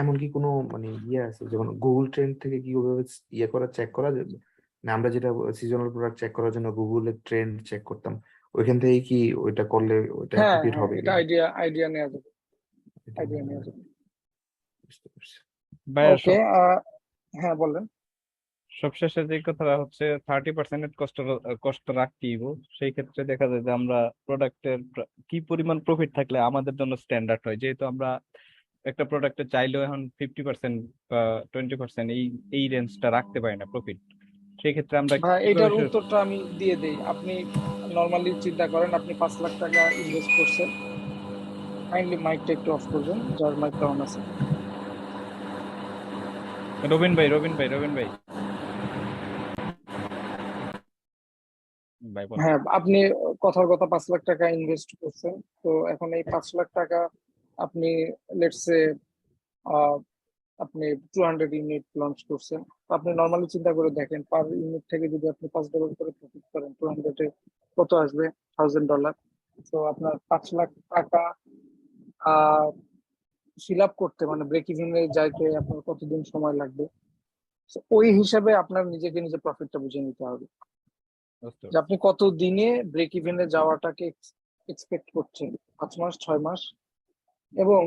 এমনকি কোনো মানে ইয়ে আছে যেমন গুগল ট্রেন্ড থেকে কি ওভাবে ইয়ে করা চেক করা যাবে? না আমরা যেটা সিজনাল প্রোডাক্ট চেক করার জন্য গুগলের ট্রেন্ড চেক করতাম, ওইখান থেকে কি ওইটা করলে ওইটা হ্যাঁ অ্যাপ্রোপ্রিয়েট হ্যাঁ, হবে এটা কিনা? আইডিয়া নেওয়া যাবে, এটা আইডিয়া নেওয়া যাবে। বুঝতে পারছি। ভাইয়া ওকে, হ্যাঁ বললেন। সবশেষে যে কথাটা হচ্ছে 30% কষ্ট রাখতেই হইব। সেই ক্ষেত্রে দেখা যায় যে আমরা প্রোডাক্টের কি পরিমাণ প্রফিট থাকলে আমাদের জন্য স্ট্যান্ডার্ড হয়, যেহেতু আমরা একটা প্রোডাক্টে চাইলেও এখন 50% বা 20% এই রেঞ্জটা রাখতে পারি না প্রফিট, সেক্ষেত্রে আমরা ভাই কিভাবে এটার উত্তরটা আমি দিয়ে দেই। আপনি নর্মালি চিন্তা করেন আপনি 5 লাখ টাকা ইনভেস্ট করছেন। কাইন্ডলি মাইকটা একটু অফ করবেন, যার মাইকটা অন আছে। রবিন ভাই ভাই বলেন। হ্যাঁ, আপনি কথার কথা 5 লাখ টাকা ইনভেস্ট করছেন। তো এখন এই 5 লাখ টাকা আপনি লেটস সে আপনি 200 ইউনিট লঞ্চ করছেন। তো আপনি নর্মালি চিন্তা করে দেখেন, পার ইউনিট থেকে যদি আপনি $5 করে প্রফিট করেন, 200 এ কত আসবে? $1000। তো আপনার 5 লাখ টাকা ফিল আপ করতে, মানে ব্রেক ইভেনে যাইতে আপনার কতদিন সময় লাগবে? So, ওই হিসাবে আপনার নিজেকে নিজে প্রফিটটা বুঝে নিতে হবে, বুঝতে যে আপনি কত দিনে ব্রেক ইভেনে যাওয়াটাকে এক্সপেক্ট করছেন। 5 মাস, 6 মাস, এবং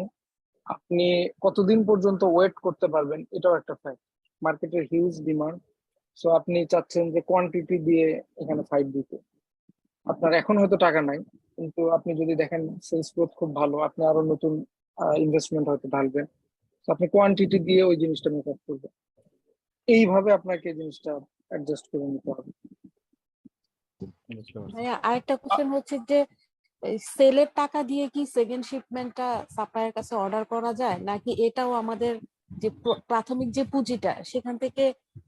আপনি কতদিন পর্যন্ত ওয়েট করতে পারবেন, এটাও একটা ফ্যাক্ট। মার্কেটের হিউজ ডিমান্ড। সো আপনি চাচ্ছেন যে কোয়ান্টিটি দিয়ে এখানে ফাইট দিতে। আপনার এখন হয়তো টাকা নাই, কিন্তু আপনি যদি দেখেন সেলস গ্রোথ খুব ভালো, আপনি আরো নতুন ইনভেস্টমেন্ট হয়তো ঢালবেন। তো আপনি কোয়ান্টিটি দিয়ে ওই জিনিসটা মেক আপ করবেন। এইভাবে আপনাকে জিনিসটা অ্যাডজাস্ট করে নিতে হবে। পারছি। ভাইয়া আরেকটা কোশ্চেন হচ্ছে যে সেলের টাকা দিয়ে কি সেকেন্ড শিপমেন্টটা সাপ্লায়ার কাছে অর্ডার করা যায়, নাকি এটাও আমাদের যে প্রাথমিক যে পুঁজিটা সেখান থেকে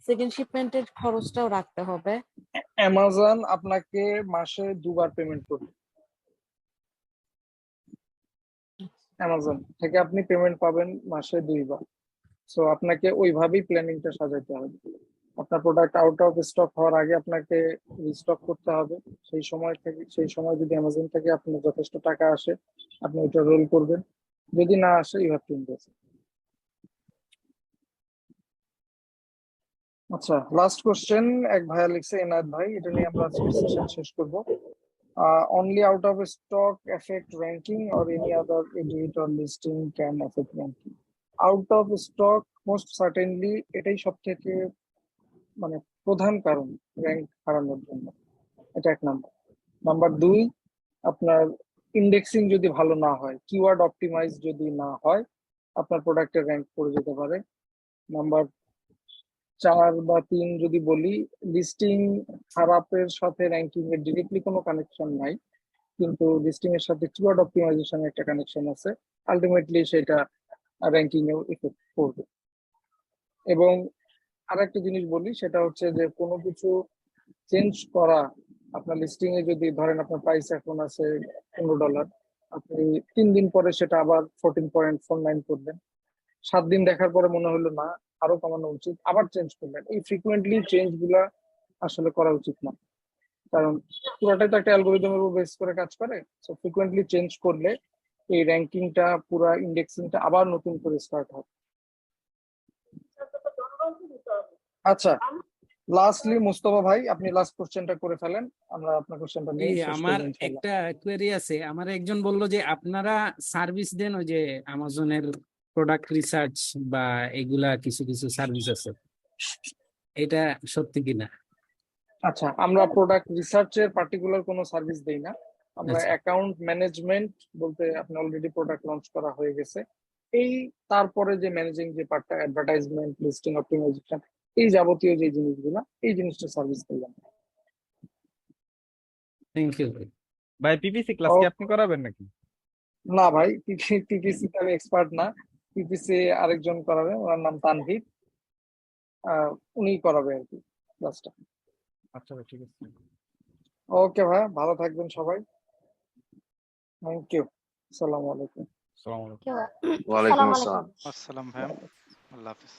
সেকেন্ড শিপমেন্টের খরচটাও রাখতে হবে? অ্যামাজন আপনাকে মাসে 2 বার পেমেন্ট করবে। অ্যামাজন থেকে আপনি পেমেন্ট পাবেন মাসে 2 বার। সো আপনাকে ওইভাবেই প্ল্যানিংটা সাজাইতে হবে। আপনার প্রোডাক্ট আউট অফ স্টক হওয়ার আগে আপনাকে রিস্টক করতে হবে। সেই সময় যদি অ্যামাজন থেকে আপনার যথেষ্ট টাকা আসে, আপনি ওইটা রোল করবেন। যদি না আসে, ইউ হ্যাভ টু ইনভেস্ট। আচ্ছা, লাস্ট কোশ্চেন এক ভাইয়া লিখছে, এনায়েত ভাই, এটা নিয়ে আমরা আজকের সেশন শেষ করব। Only out of stock affect ranking or any other edit or listing can affect ranking? Out of stock most certainly এটাই সব থেকে মানে প্রধান কারণ র্যাঙ্ক হারানোর জন্য। এটা 1 নাম্বার। নাম্বার 2, আপনার ইন্ডেক্সিং যদি ভালো না হয়, কিওয়ার্ড অপটিমাইজ যদি না হয়, আপনার প্রোডাক্টের র্যাঙ্ক পড়ে যেতে পারে। নাম্বার 4 বা 3 যদি বলি, লিস্টিং খারাপের সাথে র্যাঙ্কিং এর ডিরেক্টলি কোনো কানেকশন নাই, কিন্তু লিস্টিং এর সাথে কিওয়ার্ড অপটিমাইজেশনের একটা কানেকশন আছে। আলটিমেটলি সেটা র্যাঙ্কিং এও ইফেক্ট করবে। এবং আরেকটা জিনিস বলি, সেটা হচ্ছে যে কোনো কিছু চেঞ্জ করা, আপনার লিস্টিং এ যদি ধরেন আপনার প্রাইস এখন আছে $15, আপনি 3 দিন পরে সেটা আবার 14.49 করবেন। 7 দিন দেখার পরে মনে হলো না, আরো কমানো উচিত, আবার চেঞ্জ করবেন। এই ফ্রিকুয়েন্টলি চেঞ্জ গুলা আসলে করা উচিত না, কারণ পুরোটাই তো একটা অ্যালগোরিদমের উপর বেস করে কাজ করে। সো ফ্রিকুয়েন্টলি চেঞ্জ করলে এই র্যাঙ্কিংটা, পুরো ইন্ডেক্সিংটা আবার নতুন করে স্টার্ট হবে। আচ্ছা, লাস্টলি মুস্তফা ভাই, আপনি লাস্ট কোশ্চেনটা করে ফেলেন, আমরা আপনার কোশ্চেনটা নিয়ে শেষ আমার করব ইনশাআল্লাহ। একটা কোয়েরি আছে। আমার একজন বলল যে আপনারা সার্ভিস দেন ওই যে আমাজনের প্রোডাক্ট রিসার্চ বা এগুলা কিছু কিছু সার্ভিস আছে, এটা সত্যি কিনা? আচ্ছা, আমরা প্রোডাক্ট রিসার্চের পার্টিকুলার কোনো সার্ভিস দেই না। আমরা আচ্ছা। অ্যাকাউন্ট ম্যানেজমেন্ট বলতে, আপনি অলরেডি প্রোডাক্ট লঞ্চ করা হয়ে গেছে, এই তারপরে যে ম্যানেজিং যে পার্টটা, অ্যাডভার্টাইজমেন্ট, লিস্টিং অপটিমাইজেশন, এই যাবতীয় যে জিনিসগুলো, এই জিনিসটা সার্ভিস দিই আমরা। Thank you. ভাই পিপিসি ক্লাস কি আপনি করাবেন নাকি? না ভাই, টিপিসি তে আমি এক্সপার্ট না। টিপিসি আরেকজন করাবে, ওনার নাম তানভীর। উনি করাবে আর কি ক্লাসটা। আচ্ছা ভাই, ঠিক আছে। ওকে ভাই, ভালো থাকবেন সবাই। Thank you. আসসালামু আলাইকুম। আসসালামু আলাইকুম। কেউ ওয়ালাইকুম আসসালামু আসসালাম। আলাইকুম। আসসালাম ভাইয়া, আল্লাহ হাফিজ।